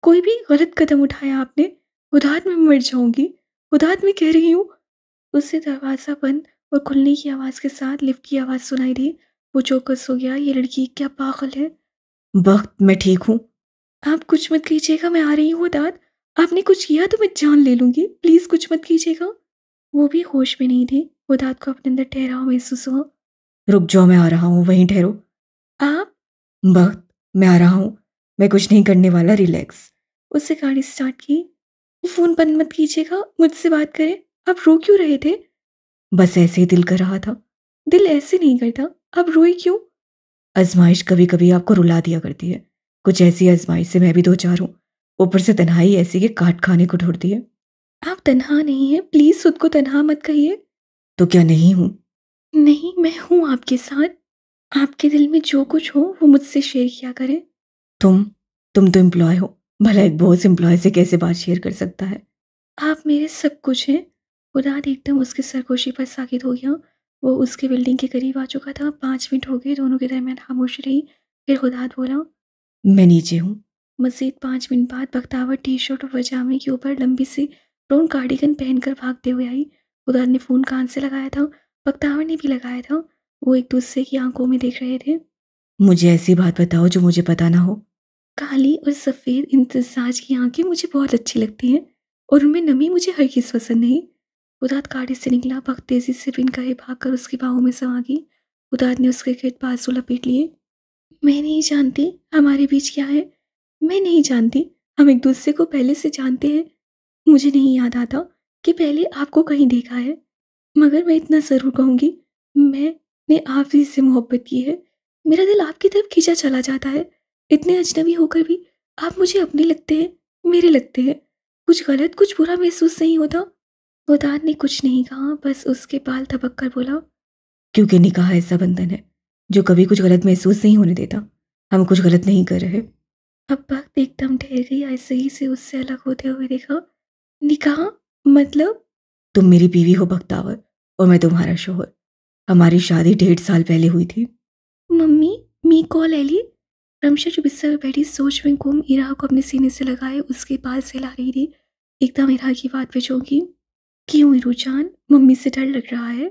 कोई भी गलत कदम उठाया आपने, खुदात मैं मर जाऊंगी। खुदात मैं कह रही हूँ। उससे दरवाज़ा बंद और खुलने की आवाज़ के साथ लिफ्ट की आवाज़ सुनाई दी। वो चौकस हो गया। ये लड़की क्या पागल है? बख्त मैं ठीक हूँ। आप कुछ मत कीजिएगा, मैं आ रही हूँ खुदात। आपने कुछ किया तो मैं जान ले लूंगी। प्लीज़ कुछ मत कीजिएगा। वो भी होश में नहीं थी। खुदात को अपने अंदर ठहराव महसूस हुआ। रुक जाओ, मैं आ रहा हूँ, वहीं ठहरो। आप? बख्त मैं आ रहा हूँ। मैं कुछ नहीं करने वाला, रिलैक्स। उससे गाड़ी स्टार्ट की। फ़ोन बंद मत कीजिएगा, मुझसे बात करें। आप रो क्यों रहे थे? बस ऐसे ही दिल कर रहा था। दिल ऐसे नहीं करता। आप रोए क्यों? आजमाइश कभी कभी आपको रुला दिया करती है। कुछ ऐसी आजमाइश से मैं भी दो चार हूँ। ऊपर से तन्हाई ऐसी कि काट खाने को ढूंढती है। आप तन्हा नहीं है, प्लीज खुद को तन्हा मत कहिए। तो क्या नहीं हूँ? नहीं, मैं हूँ आपके साथ। आपके दिल में जो कुछ हो वो मुझसे शेयर किया करें। तुम तुम तो एम्प्लॉय हो। भला एक बॉस एम्प्लॉय से कैसे बात शेयर कर सकता है? आप मेरे सब कुछ हैं। खुदात एकदम उसकी सरगोशी पर साकित हो गया। वो उसके बिल्डिंग के करीब आ चुका था। 5 मिनट हो गए, दोनों के दरमियान खामोशी रही। फिर खुदात बोला, मैं नीचे हूँ। मज़ीद 5 मिनट बाद बख्तावर टी शर्ट और पजामे के ऊपर लंबी सी ब्राउन कार्डिगन पहनकर भागते हुए आई। खुदात ने फ़ोन कान से लगाया था। बख्तावर ने भी लगाया था। वो एक दूसरे की आंखों में देख रहे थे। मुझे ऐसी बात बताओ जो मुझे पता ना हो। काली और सफ़ेद इम्तिज़ाज की आंखें मुझे बहुत अच्छी लगती हैं और उनमें नमी मुझे हरगिज़ पसंद नहीं। खुदात गाड़ी से निकला। बख्त तेज़ी से बिन कहे भागकर उसकी बाहों में समा गई। खुदात ने उसके गिर्द बाजू लपेट लिए। मैं नहीं जानती हमारे बीच क्या है। मैं नहीं जानती। हम एक दूसरे को पहले से जानते हैं। मुझे नहीं याद आता कि पहले आपको कहीं देखा है, मगर मैं इतना ज़रूर कहूँगी, मैंने आप ही से मोहब्बत की है। मेरा दिल आपकी तरफ खींचा चला जाता है। इतने अजनबी होकर भी आप मुझे अपने लगते हैं, मेरे लगते हैं। कुछ गलत, कुछ बुरा महसूस नहीं होता? खुदार ने कुछ नहीं कहा, बस उसके बाल थपक कर बोला, क्योंकि निकाह ऐसा बंधन है जो कभी कुछ गलत महसूस नहीं होने देता। हम कुछ गलत नहीं कर रहे। अब वक्त एकदम ठहर गई। ऐसे ही से उससे अलग होते हुए देखा। निकाह मतलब? तुम मेरी बीवी हो बख्तावर और मैं तुम्हारा शोहर। हमारी शादी 1.5 साल पहले हुई थी। मम्मी, मी कॉल एली। रमशा जो बिस्तर पर बैठी सोच में गुम इरा को अपने सीने से लगाए उसके बाल सहला रही थी। एकदम इरा की बात पे चौंकी। क्यों इरुजान, मम्मी से डर लग रहा है?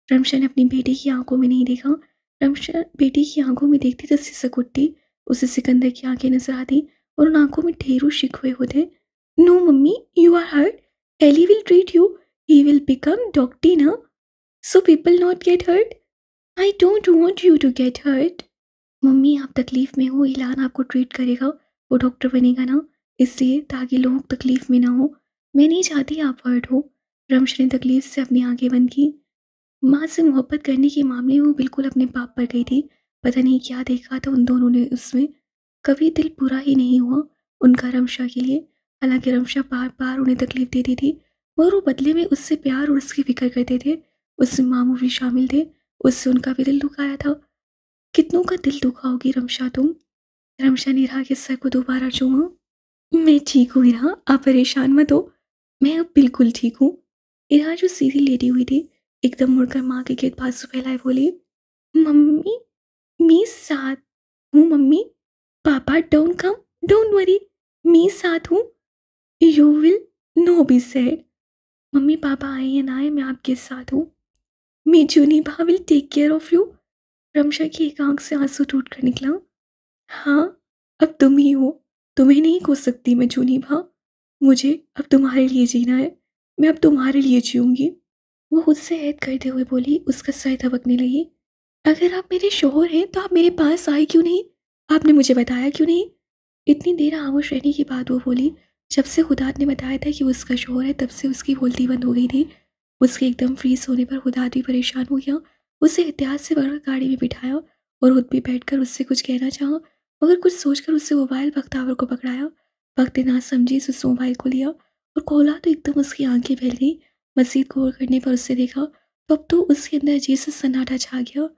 रमशा ने अपनी बेटी की आंखों में नहीं देखा। रमशा बेटी की आंखों में देखती तो सिसक उठती। उसे सिकंदर की आंखें नजर आती और उन आंखों में ढेरों शिकवे होते। No mummy, you are hurt. Ellie will treat you. He will become doctor ना, so people not get hurt. I don't want you to get hurt. Mummy आप तकलीफ में हो, इलान आपको ट्रीट करेगा। वो डॉक्टर बनेगा ना, इसलिए ताकि लोग तकलीफ में ना हो। मैं नहीं चाहती आप हर्ट हो। रमश ने तकलीफ से अपनी आंखें बंद की। माँ से मोहब्बत करने के मामले में वो बिल्कुल अपने पाप पर गई थी। पता नहीं क्या देखा था उन दोनों ने उसमें। कभी दिल बुरा ही नहीं हुआ उनका रमशा के लिए। हालांकि रमशा बार बार उन्हें तकलीफ देती थी, मगर वो बदले में उससे प्यार और उसकी फिक्र करते थे। उसमें मामू भी शामिल थे। उससे उनका भी दिल दुखाया था। कितनों का दिल दुखाओगी रमशा तुम? रमशा ने इरा के सर को दोबारा चूमा। मैं ठीक हूँ इरा, आप परेशान मत हो। मैं अब बिल्कुल ठीक हूँ। इरा जो सीधी लेटी हुई थी एकदम मुड़कर माँ के गिर्द बाजू फैलाए बोली, मम्मी, मैं साथ हूँ मम्मी। पापा डोंट कम, डोंट वरी, मैं साथ हूँ। You will no be sad. Mummy पापा आए या ना आए, मैं आपके साथ हूँ। मैं Juniba will take care of you. Ramsha की एक आंख से आंसू टूट कर निकला। हाँ, अब तुम ही हो। तुम्हें नहीं खो सकती मैं जुनीबा। मुझे अब तुम्हारे लिए जीना है। मैं अब तुम्हारे लिए जीऊंगी। वो उससे ऐद करते हुए बोली। उसका सर दबकने लगी। अगर आप मेरे शोहर हैं तो आप मेरे पास आए क्यों नहीं? आपने मुझे बताया क्यों नहीं? इतनी देर खामोश रहने के बाद वो बोली। जब से खुदात ने बताया था कि वो उसका शोहर है, तब से उसकी बोलती बंद हो गई थी। उसके एकदम फ्रीज होने पर खुदात भी परेशान हो गया। उसे एहतियात से पकड़ गाड़ी में बिठाया और खुद भी बैठकर उससे कुछ कहना चाहा, मगर कुछ सोचकर उससे मोबाइल बख्तावर को पकड़ाया। वक्त ना समझी उस मोबाइल को लिया और खोला तो एकदम उसकी आंखें फैल गई। मजीद गौर करने पर उससे देखा तो अब तो उसके अंदर अजीब सा सन्नाटा छा गया।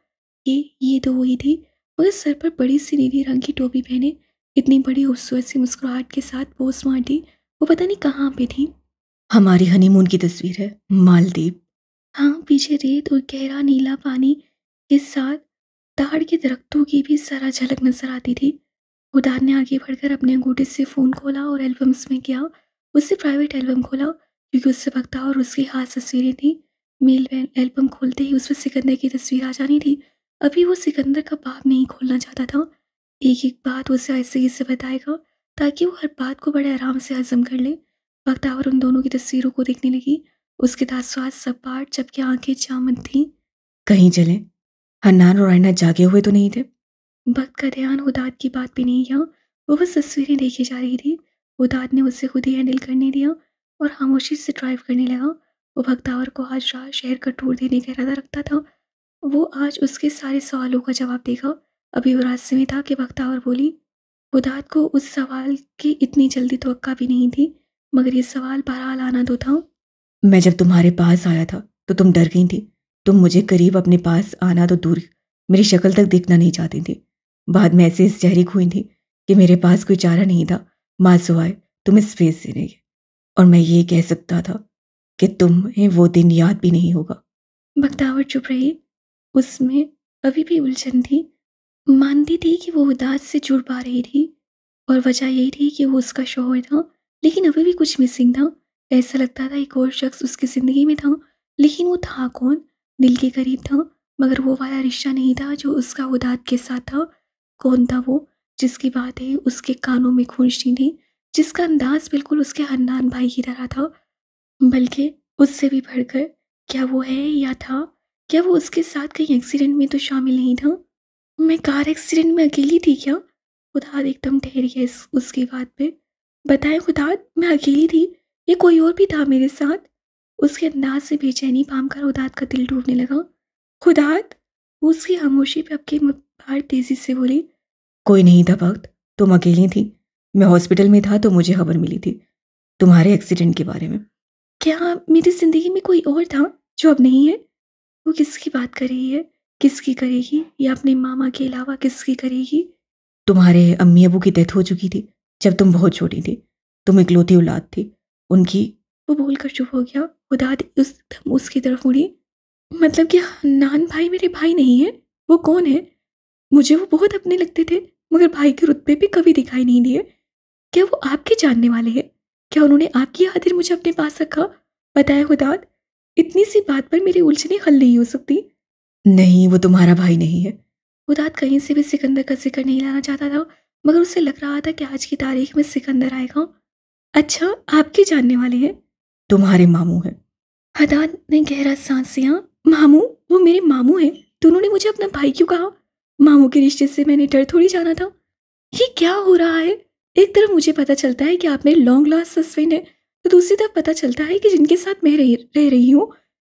ये तो वही थी, मगर सर पर बड़ी सी नीली रंग की टोपी पहने, इतनी बड़ी खूबसूरत सी मुस्कुराहट के साथ पोस्ट मार्टी, वो पता नहीं कहाँ पे थी। हमारी हनीमून की तस्वीर है, मालदीव। हाँ, पीछे रेत और गहरा नीला पानी के साथ ताड़ के दरख्तों की भी जरा झलक नजर आती थी। उदार ने आगे बढ़कर अपने अंगूठे से फ़ोन खोला और एल्बम्स में गया। उससे प्राइवेट एल्बम खोला, क्योंकि उससे भगता और उसकी हाथ तस्वीरें थी। मेल एल्बम खोलते ही उसमें सिकंदर की तस्वीर आ जानी थी। अभी वो सिकंदर का बाप नहीं खोलना चाहता था। एक एक बात उसे आहिस्ते से बताएगा, ताकि वो हर बात को बड़े आराम से हजम कर ले। बख्तावर उन दोनों की तस्वीरों को देखने लगी। उसके दासवास सब पाठ, जबकि आंखें चामन थी। कहीं चले, हन्नान और आयना जागे हुए तो नहीं थे? वक्त का ध्यान उदाद की बात भी नहीं किया। वो बस तस्वीरें देखी जा रही थी। उदाद ने उसे खुद ही हैंडल करने दिया और खामोशी से ड्राइव करने लगा। वो भक्तावर को आज रात शहर का टूर देने का इरादा रखता था। वो आज उसके सारे सवालों का जवाब देगा। अभी वो रास्ते में था कि बख्तावर बोली। उदाद को उस सवाल की इतनी जल्दी तवक्का भी नहीं थी, मगर ये सवाल बहरहाल आना तो था। मैं जब तुम्हारे पास आया था तो तुम डर गई थी। तुम मुझे करीब अपने पास आना तो दूर, मेरी शक्ल तक देखना नहीं चाहती थी। बाद में ऐसे जहरी हुई थी कि मेरे पास कोई चारा नहीं था माँ सिवाय तुम्हें स्पेस देने के। और मैं ये कह सकता था कि तुम्हें वो दिन याद भी नहीं होगा। बख्तावर चुप रही। उसमें अभी भी उलझन थी। मानती थी कि वो उदास से जुड़ पा रही थी और वजह यही थी कि वो उसका शौहर था, लेकिन अभी भी कुछ मिसिंग था। ऐसा लगता था एक और शख्स उसकी ज़िंदगी में था, लेकिन वो था कौन? दिल के करीब था, मगर वो वाला रिश्ता नहीं था जो उसका उदाद के साथ था। कौन था वो जिसकी बातें उसके कानों में गूंजती थी, जिसका अंदाज बिल्कुल उसके हन्नान भाई की तरह था, बल्कि उससे भी बढ़कर? क्या वो है या था? क्या वो उसके साथ कहीं एक्सीडेंट में तो शामिल नहीं था? मैं कार एक्सीडेंट में अकेली थी क्या? खुदाद एकदम ठहर गया उसकी बात पे। बताएं खुदाद, मैं अकेली थी या कोई और भी था मेरे साथ? उसके अंदाज से बेचैनी पाम कर खुदाद का दिल डूबने लगा। खुदाद, वो उसकी खामोशी पे आपके बाहर तेजी से बोली। कोई नहीं था वक्त, तुम अकेली थी। मैं हॉस्पिटल में था तो मुझे खबर मिली थी तुम्हारे एक्सीडेंट के बारे में। क्या मेरी जिंदगी में कोई और था जो अब नहीं है? वो किसकी बात कर रही है? किसकी करेगी, या अपने मामा के अलावा किसकी करेगी? तुम्हारे अम्मी अबू की डेथ हो चुकी थी जब तुम बहुत छोटी थी। तुम इकलौती औलाद थी उनकी। वो बोलकर चुप हो गया। उदाद उसकी तरफ मुड़ी। मतलब कि नान भाई मेरे भाई नहीं है? वो कौन है? मुझे वो बहुत अपने लगते थे, मगर भाई के रुतबे पे कभी दिखाई नहीं दिए। क्या वो आपके जानने वाले हैं? क्या उन्होंने आपकी खातिर मुझे अपने पास रखा? बताया खुदाद, इतनी सी बात पर मेरी उलझनें हल नहीं हो सकती। नहीं, वो तुम्हारा भाई नहीं है। खुदाद कहीं से भी सिकंदर का जिक्र नहीं लाना चाहता था, मगर उसे लग रहा था कि आज की तारीख में सिकंदर आएगा। अच्छा, आपके जानने वाले हैं? तुम्हारे मामू हैं। हदाद ने गहरा सांस लिया। मामू? वो मेरे मामू हैं तो उन्होंने मुझे अपना भाई क्यों कहा? मामू के रिश्ते से मैंने डर थोड़ी जाना था। ये क्या हो रहा है? एक तरफ मुझे पता चलता है कि आप मेरे लॉन्ग लास्ट हस्बैंड है, तो दूसरी तरफ पता चलता है कि जिनके साथ मैं रह रही हूँ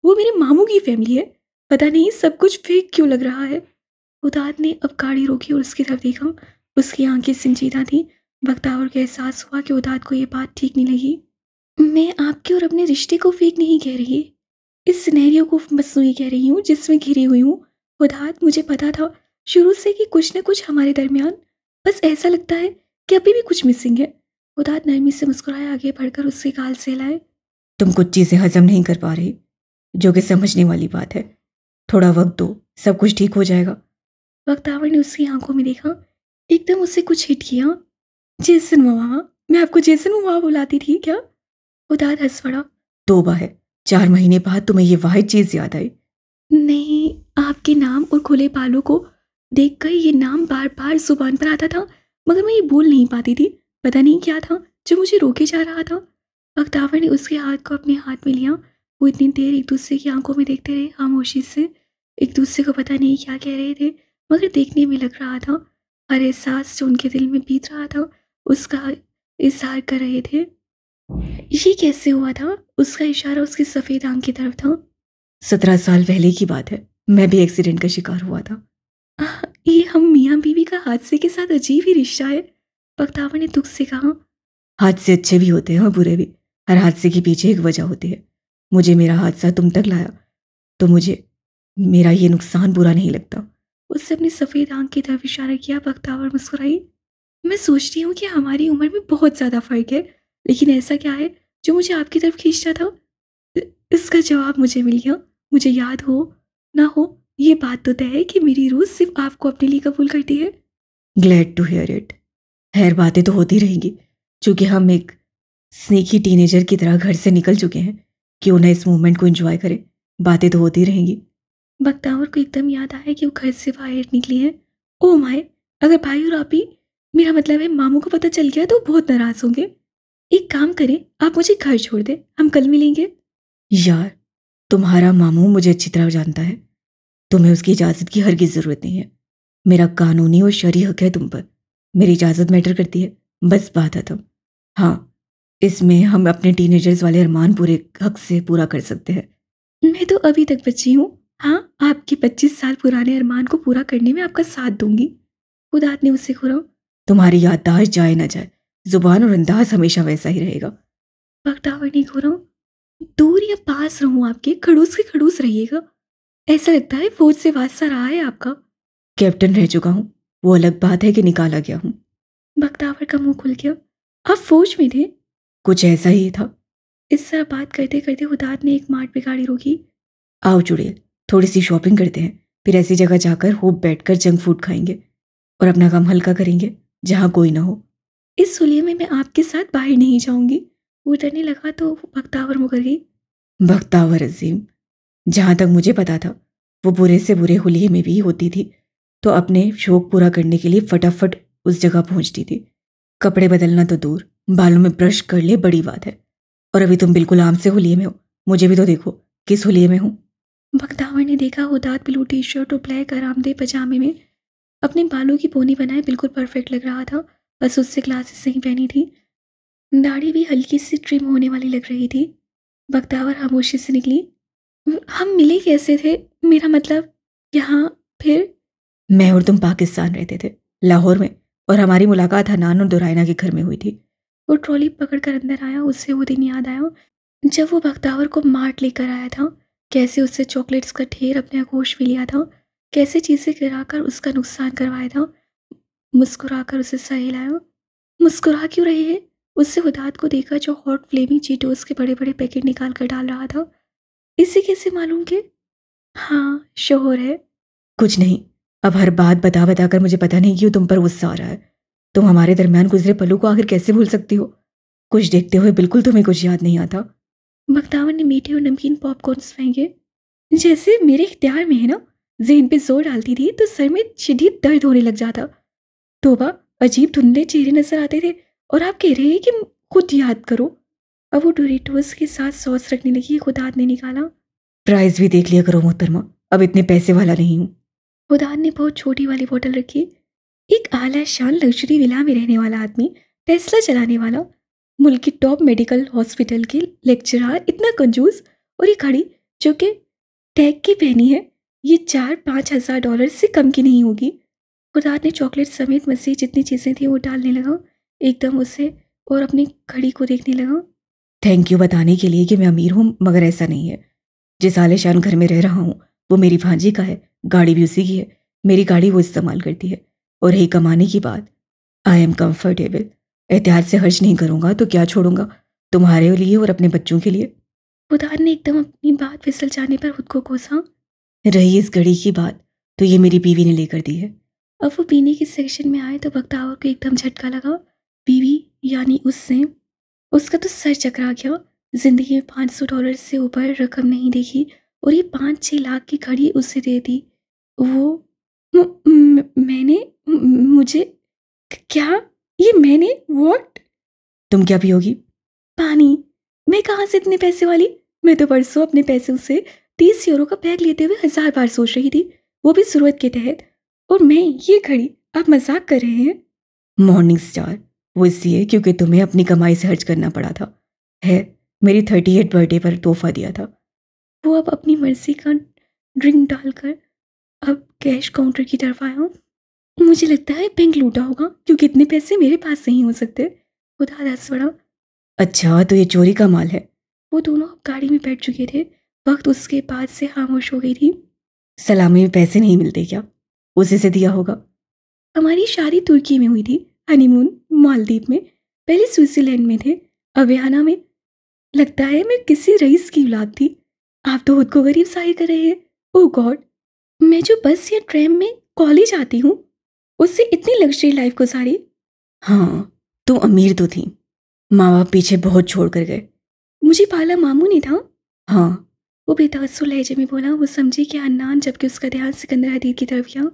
वो मेरे मामू की फैमिली है। पता नहीं सब कुछ फेक क्यों लग रहा है। उदाद ने अब गाड़ी रोकी और उसकी तरफ देखा। उसकी आंखें संजीदा थी। बख्तावर को एहसास हुआ कि उदाद को ये बात ठीक नहीं लगी। मैं आपके और अपने रिश्ते को फेक नहीं कह रही, इस सिनेरियो को मसनूई कह रही हूँ जिसमें घिरी हुई हूँ। उदाद, मुझे पता था शुरू से कि कुछ न कुछ हमारे दरमियान, बस ऐसा लगता है कि अभी भी कुछ मिसिंग है। उदाद नरमी से मुस्कुराए, आगे बढ़कर उसके गाल से लाए। तुम कुछ चीज़ें हजम नहीं कर पा रही, जो कि समझने वाली बात है। थोड़ा वक्त दो, सब कुछ ठीक हो जाएगा। बख्तावर ने उसकी आंखों में देखा, एकदम उससे कुछ हिट किया। जेसन मामा, मैं आपको जेसन मामा बुलाती थी क्या? उदाद हंस पड़ा। तौबा है, 4 महीने बाद तुम्हें ये वाहिद चीज याद आई। नहीं, आपके नाम और खुले बालों को देखकर ये नाम बार बार जुबान पर आता था, मगर मैं ये बोल नहीं पाती थी। पता नहीं क्या था जो मुझे रोके जा रहा था। बख्तावर ने उसके हाथ को अपने हाथ में लिया। वो इतनी देर एक दूसरे की आंखों में देखते रहे, खामोशी से। एक दूसरे को पता नहीं क्या कह रहे थे, मगर देखने में लग रहा था हर एहसास जो उनके दिल में बीत रहा था उसका इजहार कर रहे थे। ये कैसे हुआ था? उसका इशारा उसकी सफ़ेद आंख की तरफ था। 17 साल पहले की बात है, मैं भी एक्सीडेंट का शिकार हुआ था। ये हम मियाँ बीवी का हादसे के साथ अजीब ही रिश्ता है, बख्तावर ने दुख से कहा। हादसे अच्छे भी होते हैं और बुरे भी। हर हादसे के पीछे एक वजह होती है। मुझे मेरा हादसा तुम तक लाया, तो मुझे मेरा ये नुकसान बुरा नहीं लगता। उससे अपनी सफ़ेद आंख की तरफ इशारा किया। बख्तावर मुस्कुराई। मैं सोचती हूँ कि हमारी उम्र में बहुत ज़्यादा फ़र्क है, लेकिन ऐसा क्या है जो मुझे आपकी तरफ खींचता था? इसका जवाब मुझे मिल गया। मुझे याद हो ना हो, ये बात तो तय है कि मेरी रूह सिर्फ आपको अपने लिए कबूल करती है। Glad to hear it. खैर, बातें तो होती रहेंगी, क्योंकि हम एक स्नेकी टीनेजर की तरह घर से निकल चुके हैं। क्यों ना इस मोमेंट को एंजॉय करें। बातें तो होती रहेंगी। बख्तावर को एकदम याद आया कि वो घर से बाहर निकली है। ओ माय, अगर भाई और आप ही, मेरा मतलब है मामू को पता चल गया तो बहुत नाराज होंगे। एक काम करें, आप मुझे घर छोड़ दें, हम कल मिलेंगे। यार, तुम्हारा मामू मुझे अच्छी तरह जानता है। तुम्हें उसकी इजाज़त की हरगिज़ ज़रूरत नहीं है। मेरा कानूनी और शरई हक है तुम पर। मेरी इजाज़त मैटर करती है, बस बात खत्म। हाँ, इसमें हम अपने टीनेजर्स वाले अरमान पूरे हक से पूरा कर सकते हैं। मैं तो अभी तक बच्ची हूँ। हाँ, आपके 25 साल पुराने अरमान को पूरा करने में आपका साथ दूंगी। उदात ने उससे घूरा। तुम्हारी याददाश्त जाए ना जाए, जुबान और अंदाज हमेशा वैसा ही रहेगा। बख्तावर ने घूरा। दूर या पास रहूं आपके, खड़ूस के खड़ूस रहिएगा। ऐसा लगता है फौज से वास्ता रहा है आपका। कैप्टन रह चुका हूँ, वो अलग बात है कि निकाला गया हूँ। बख्तावर का मुंह खुल गया। आप फौज में थे? कुछ ऐसा ही था। इस तरह बात करते करते हुदात ने एक मार्ट पे गाड़ी रोकी। आओ चुड़ैल, थोड़ी सी शॉपिंग करते हैं, फिर ऐसी जगह जाकर होप बैठकर जंक फूड खाएंगे और अपना काम हल्का करेंगे जहां कोई ना हो। इस सुलिये में मैं आपके साथ बाहर नहीं जाऊंगी। उतरने लगा तो बख्तावर मुकर गई। बख्तावर अजीम, जहां तक मुझे पता था वो बुरे से बुरे हुलिये में भी होती थी, तो अपने शौक पूरा करने के लिए फटाफट उस जगह पहुंचती थी। कपड़े बदलना तो दूर, बालों में ब्रश कर ले बड़ी बात है। और अभी तुम बिल्कुल आम से हुलिये में हो। मुझे भी तो देखो किस हुलिये में हूँ। बख्तावर ने देखा हुदात ब्लू टी शर्ट और ब्लैक आरामदेह पजामे में अपने बालों की पोनी बनाए बिल्कुल परफेक्ट लग रहा था। बस उससे ग्लासेस नहीं पहनी थी, दाढ़ी भी हल्की सी ट्रिम होने वाली लग रही थी। बख्तावर खामोशी से निकली। हम मिले कैसे थे? मेरा मतलब यहाँ फिर? मैं और तुम पाकिस्तान रहते थे, लाहौर में, और हमारी मुलाकात हनान और दुरायना के घर में हुई थी। वो ट्रॉली पकड़कर अंदर आया। उससे वो दिन याद आया जब वो बख्तावर को मार्ट लेकर आया था। कैसे उससे चॉकलेट्स का ढेर अपने आगोश में लिया था, कैसे चीज़ें गिराकर उसका नुकसान करवाया था, मुस्कुराकर उसे सह हिलाया। मुस्कुरा क्यों रहे हैं? उससे हुदात को देखा जो हॉट फ्लेमिंग चीटोस के बड़े बड़े पैकेट निकाल कर डाल रहा था। इसे कैसे मालूम कि? हाँ, शोहर है। कुछ नहीं, अब हर बात बता बता कर मुझे पता नहीं क्यों तुम पर गुस्सा आ रहा है। तुम हमारे दरमियान गुजरे पलों को आखिर कैसे भूल सकती हो? कुछ देखते हुए बिल्कुल तुम्हें कुछ याद नहीं आता। बख्तावर ने मीठे और नमकीन पॉपकॉर्न्स फेंके। जैसे मेरे इख्तियार में है ना। ज़हन पे जोर डालती थी तो सर में शदीद दर्द होने लग जाता। तोबा, अजीब धुंधले चेहरे नजर आते थे और आप कह रहे हैं कि खुद याद करो। अब वो डोरिटोस के साथ सॉस रखने लगी। खुदात ने निकाला। प्राइस भी देख लिया करो मोहतरमा, अब इतने पैसे वाला नहीं हूँ। खुदात ने बहुत छोटी वाली बोतल रखी। एक आला शान लग्जरी विला में रहने वाला आदमी, टेस्ला चलाने वाला, मुल्क की टॉप मेडिकल हॉस्पिटल के लेक्चरर, इतना कंजूस। और ये घड़ी जो कि टैग की पहनी है, ये 4-5 हज़ार डॉलर से कम की नहीं होगी। खुदात ने चॉकलेट समेत मज़ीद जितनी चीज़ें थी वो डालने लगा एकदम उसे, और अपनी घड़ी को देखने लगा। थैंक यू बताने के लिए कि मैं अमीर हूँ, मगर ऐसा नहीं है। जिस आलीशान घर में रह रहा हूँ वो मेरी भांजी का है, गाड़ी भी उसी की है। मेरी गाड़ी वो इस्तेमाल करती है। और रही कमाने की बात, आई एम कंफर्टेबल। एहतियात से खर्च नहीं करूँगा तो क्या छोड़ूंगा, तुम्हारे लिए और अपने बच्चों के लिए। खुदात ने एकदम अपनी बात फिसल जाने पर खुद को कोसा। रही इस घड़ी की बात, तो ये मेरी बीवी ने लेकर दी है। अब वो पीने के सेक्शन में आए तो बख्तावर को एकदम झटका लगा। बीवी यानी उससे उसका तो सर चकरा गया। जिंदगी में $500 से ऊपर रकम नहीं देखी और ये 5-6 लाख की घड़ी उसे दे दी। वो मैंने मुझे क्या ये मैंने व्हाट? तुम क्या पियोगी? पानी। मैं कहाँ से इतने पैसे वाली? मैं तो परसों अपने पैसों से 30 यूरो का बैग लेते हुए 1000 बार सोच रही थी, वो भी जरूरत के तहत। और मैं ये घड़ी, आप मजाक कर रहे हैं? Morning star. वो इसलिए क्योंकि तुम्हें अपनी कमाई से खर्च करना पड़ा था। है, मेरी 38 बर्थडे पर तोहफा दिया था। वो अब अपनी मर्जी का ड्रिंक डालकर अब कैश काउंटर की तरफ आया। मुझे लगता है बैंक लूटा होगा क्योंकि इतने पैसे मेरे पास नहीं हो सकते। खुदा दस बड़ा। अच्छा, तो ये चोरी का माल है। वो दोनों अब गाड़ी में बैठ चुके थे। वक्त उसके बाद से खामोश हो गई थी। सलामी में पैसे नहीं मिलते क्या? उसी से दिया होगा। हमारी शादी तुर्की में हुई थी, हनीमून मालदीव में, पहले स्विट्जरलैंड में थे, अब वियना में। लगता है मैं किसी रईस की औलाद थी। आप तो खुद को गरीब जाहिर कर रहे हैं। ओह गॉड, मैं जो बस या ट्रेन में कॉलेज आती हूँ उससे इतनी लग्जरी लाइफ गुजारी। हाँ, तुम अमीर तो थी, माँ बाप पीछे बहुत छोड़ कर गए। मुझे पाला मामू ने था। हाँ, वो बेतवज्जो लहजे में बोला। वो समझी कि अन्नान, जबकि उसका ध्यान सिकंदर हदीद की तरफ गया।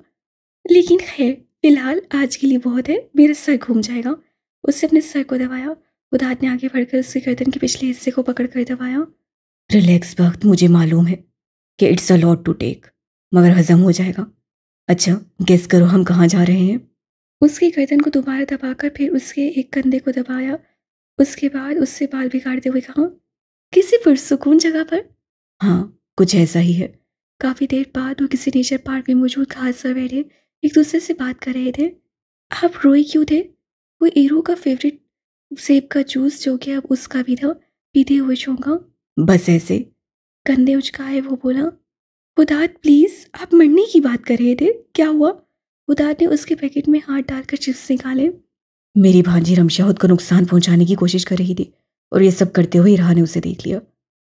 लेकिन खैर, फिलहाल आज के लिए बहुत है, मेरा सर घूम जाएगा। उसने अपने सर को दबाया। उदात ने आगे बढ़कर उसके गर्दन के पिछले हिस्से को पकड़कर दबाया। रिलैक्स वक्त, मुझे मालूम है कि it's a lot to take, मगर हजम हो जाएगा। अच्छा, गेस करो हम कहाँ जा रहे हैं? उसकी गर्दन को दोबारा दबाकर फिर उसके एक कंधे को दबाया। उसके बाद उससे बाल बिगाड़ते हुए कहा, किसी पुरसुकून जगह पर। हाँ, कुछ ऐसा ही है। काफी देर बाद वो किसी नेचर पार्क में मौजूद घास पर बैठे एक दूसरे से बात कर रहे थे। आप रोए क्यों थे? वो ईरो का फेवरेट सेब का जूस, जो कि अब उसका भी था, पीते हुए चौंका। बस ऐसे। कंधे उचकाए वो बोला। उदात प्लीज, आप मरने की बात कर रहे थे, क्या हुआ? उदात ने उसके पैकेट में हाथ डालकर चिप्स निकाले। मेरी भांजी रमशाहुद को नुकसान पहुंचाने की कोशिश कर रही थी और ये सब करते हुए इरहा ने उसे देख लिया।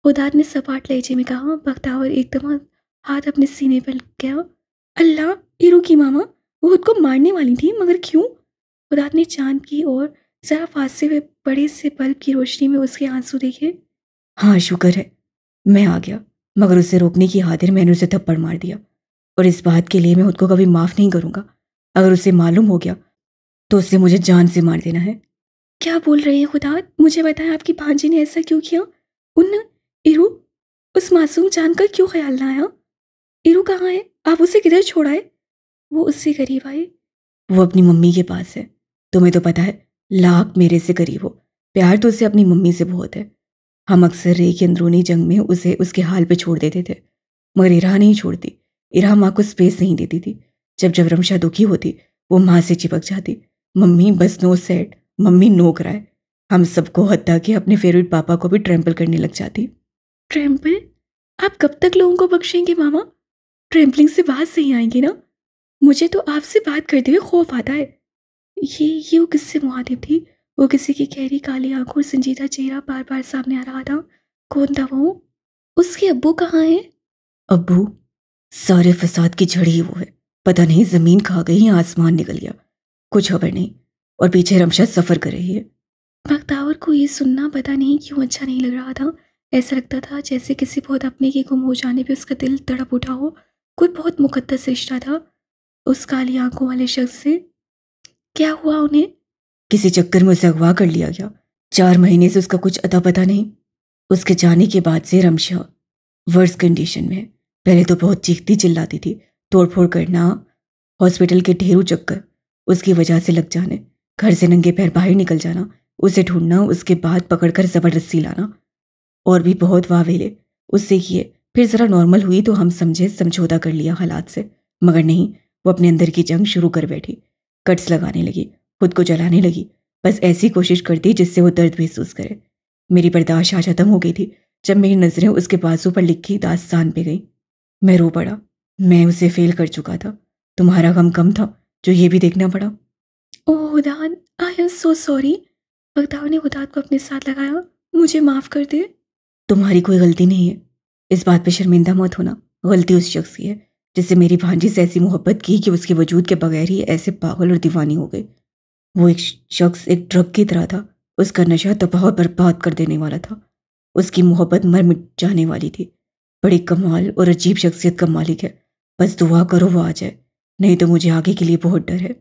उदात ने सपाट लहजे में कहा। बख्तावर एकदम हाथ अपने सीने पर गया। अल्लाह, ईरू की मामा, वो खुद को मारने वाली थी, मगर क्यों? उदात ने चांद की ओर जरा फांसे हुए बड़े से बल्ब की रोशनी में उसके आंसू देखे। हाँ, शुक्र है मैं आ गया, मगर उसे रोकने की खातिर मैंने उसे थप्पड़ मार दिया और इस बात के लिए मैं खुद को कभी माफ नहीं करूंगा। अगर उसे मालूम हो गया तो उससे मुझे जान से मार देना है। क्या बोल रहे हैं खुदा? मुझे बताएं, आपकी भांजी ने ऐसा क्यों किया? उन इरू, उस मासूम जान का क्यों ख्याल ना आया? इरू कहाँ है? आप उसे किधर छोड़ाए? वो उससे करीब आए। वो अपनी मम्मी के पास है। तुम्हें तो पता है, लाख मेरे से करीब हो, प्यार तो उसे अपनी मम्मी से बहुत है। हम अक्सर रे की अंदरूनी जंग में उसे उसके हाल पे छोड़ देते थे, मगर इरा नहीं छोड़ती। इरा माँ को स्पेस नहीं देती थी। जब जब रमशा दुखी होती वो माँ से चिपक जाती। मम्मी बस नो सेड, मम्मी नो कराए। हम सबको, हत्ता कि अपने फेवरेट पापा को भी ट्रैम्पल करने लग जाती। ट्रैम्पल? आप कब तक लोगों को बख्शेंगे मामा? ट्रैम्पलिंग से बात सही आएंगी ना? मुझे तो आपसे बात करते हुए खौफ आता है। ये वो किससे मुहातिब थी? वो किसी की गहरी काली आंखों और संजीदा चेहरा बार बार सामने आ रहा था। कौन था वो? उसके अब्बू कहाँ हैं? अब्बू? सारे फसाद की जड़ ही वो है। पता नहीं जमीन खा गई या आसमान निकल गया, कुछ खबर नहीं। और पीछे रमशा सफर कर रही है। बख्तावर को ये सुनना पता नहीं क्यों अच्छा नहीं लग रहा था। ऐसा लगता था जैसे किसी बहुत अपने के गुम हो जाने पे उसका दिल तड़प उठा हो। कोई बहुत मुकद्दस रिश्ता था उस काली आंखों वाले शख्स से। क्या हुआ उन्हें? किसी चक्कर में उसे अगवा कर लिया गया। 4 महीने से उसका कुछ अता पता नहीं। उसके जाने के बाद से रमशा वर्स कंडीशन में है। पहले तो बहुत चीखती चिल्लाती थी, तोड़फोड़ करना, हॉस्पिटल के ढेरों चक्कर उसकी वजह से लग जाने, घर से नंगे पैर बाहर निकल जाना, उसे ढूंढना, उसके बाद पकड़कर जबरदस्ती लाना, और भी बहुत वावेले उससे किए। फिर जरा नॉर्मल हुई तो हम समझे, समझौता कर लिया हालात से, मगर नहीं, वो अपने अंदर की जंग शुरू कर बैठी। कट्स लगाने लगी, खुद को जलाने लगी, बस ऐसी कोशिश करती जिससे वो दर्द महसूस करे। मेरी बर्दाश्त आज खत्म हो गई थी जब मेरी नजरें उसके बाजू पर लिखी दास्तान पे गई। मैं रो पड़ा। मैं उसे फेल कर चुका था। तुम्हारा गम कम था जो ये भी देखना पड़ा। ओह हुदान, आई एम सो सॉरी। बगदाव ने हुदान को अपने साथ लगाया। मुझे माफ कर दे। तुम्हारी कोई गलती नहीं है, इस बात पे शर्मिंदा मत होना। गलती उस शख्स की है जिससे मेरी भांजी से ऐसी मोहब्बत की कि उसके वजूद के बगैर ही ऐसे पागल और दीवानी हो गई। वो एक शख्स एक ड्रग की तरह था। उसका नशा तबाह बर्बाद कर देने वाला था। उसकी मोहब्बत मर मिट जाने वाली थी। बड़ी कमाल और अजीब शख्सियत का मालिक है। बस दुआ करो वो आ जाए, नहीं तो मुझे आगे के लिए बहुत डर है।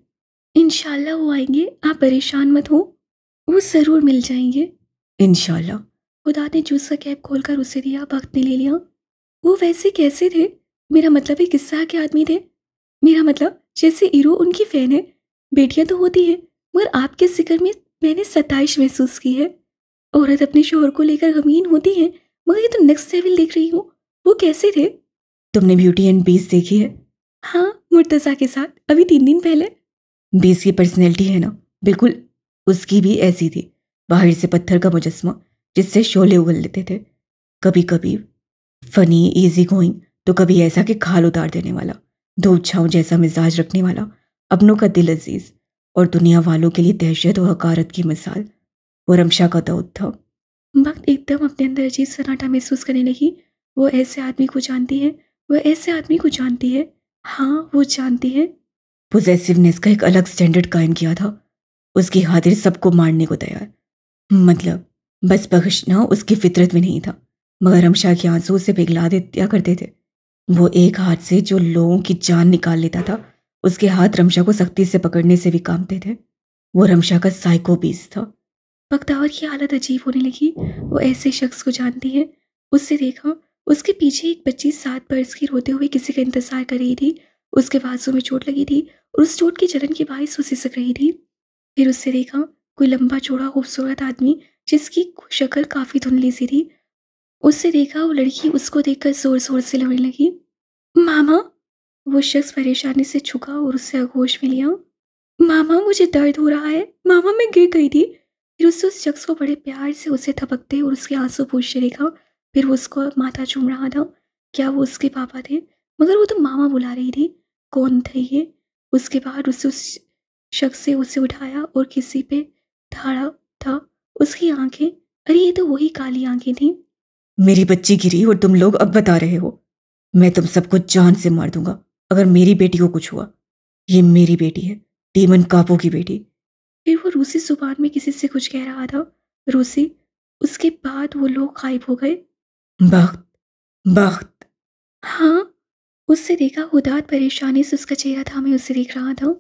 इंशाल्लाह वो आएंगे, आप परेशान मत हो, वो ज़रूर मिल जाएंगे। इंशाल्लाह। खुदा ने जूस का कैप खोलकर उसे दिया, वक्त ने ले लिया। वो वैसे कैसे थे? मेरा मतलब है किस तरह के आदमी थे? मेरा मतलब जैसे हीरो उनकी फैन है। बेटियां तो होती हैं, मगर आपके जिक्र में मैंने सताइश महसूस की है। औरत अपने शोहर को लेकर गमगीन होती है, मगर ये तो नेक्स्ट लेवल देख रही हूँ। वो कैसे थे? तुमने ब्यूटी एंड बीस देखी है? हाँ, मुर्तज़ा के साथ अभी 3 दिन पहले। बीस की पर्सनैलिटी है ना, बिल्कुल उसकी भी ऐसी थी। बाहर से पत्थर का मुजस्मा जिससे शोले उगल लेते थे। कभी कभी फनी इजी गोइंग, तो कभी ऐसा कि खाल उतार देने वाला। धूप छाँव जैसा मिजाज रखने वाला, अपनों का दिल अजीज और दुनिया वालों के लिए दहशत और हकारत की मिसाल। वो रमशा का दाऊद था। वक्त एकदम अपने अंदर अजीब सन्नाटा महसूस करने लगी। वो ऐसे आदमी को जानती है, वो ऐसे आदमी को जानती है। हाँ, वो जानती है। पोजेसिवनेस का एक अलग स्टैंडर्ड कायम किया था। उसकी खातिर सबको मारने को तैयार। मतलब बस बख्शना उसकी फितरत में नहीं था, मगर रमशा के आंसू उसे पिघला दिया करते थे। वो एक हाथ से जो लोगों की जान निकाल लेता था, उसके हाथ रमशा को सख्ती से पकड़ने से भी कांपते थे। वो रमशा का साइको बीस था। बख्तावर की हालत अजीब होने लगी। वो ऐसे शख्स को जानती है। उससे देखा, उसके पीछे एक बच्ची 7 बरस की रोते हुए किसी का इंतजार कर रही थी। उसके बाजू में चोट लगी थी और उस चोट की जलन के बायस वो सिसक रही थी। फिर उससे देखा, कोई लंबा चौड़ा खूबसूरत आदमी जिसकी शक्ल काफी धुंधली सी थी। उससे देखा, वो लड़की उसको देखकर जोर जोर से रोने लगी। मामा! वो शख्स परेशानी से झुका और उससे आगोश में लिया। मामा, मुझे दर्द हो रहा है, मामा मैं गिर गई थी। फिर उसने उस शख्स को बड़े प्यार से उसे थपकते और उसके आंसू पोंछते देखा। फिर वो उसको माथा चूम रहा था। क्या वो उसके पापा थे? मगर वो तो मामा बुला रही थी। कौन थे ये? उसके बाद उसे उस शख्स से उसे उठाया और किसी पे ठाड़ा था। उसकी आंखें, अरे ये तो वही काली आंखें थी। मेरी बच्ची गिरी और तुम लोग अब बता रहे हो? मैं तुम सबको जान से मार दूंगा अगर मेरी बेटी को कुछ हुआ। ये मेरी बेटी है, डीमन कापो की बेटी। फिर वो रूसी जुबान में किसी से कुछ कह रहा था, रूसी। उसके बाद वो लोग गायब हो गए। बख्त, बख्त। हाँ, उससे देखा, हुदात परेशानी से उसका चेहरा थामे उसे देख रहा था।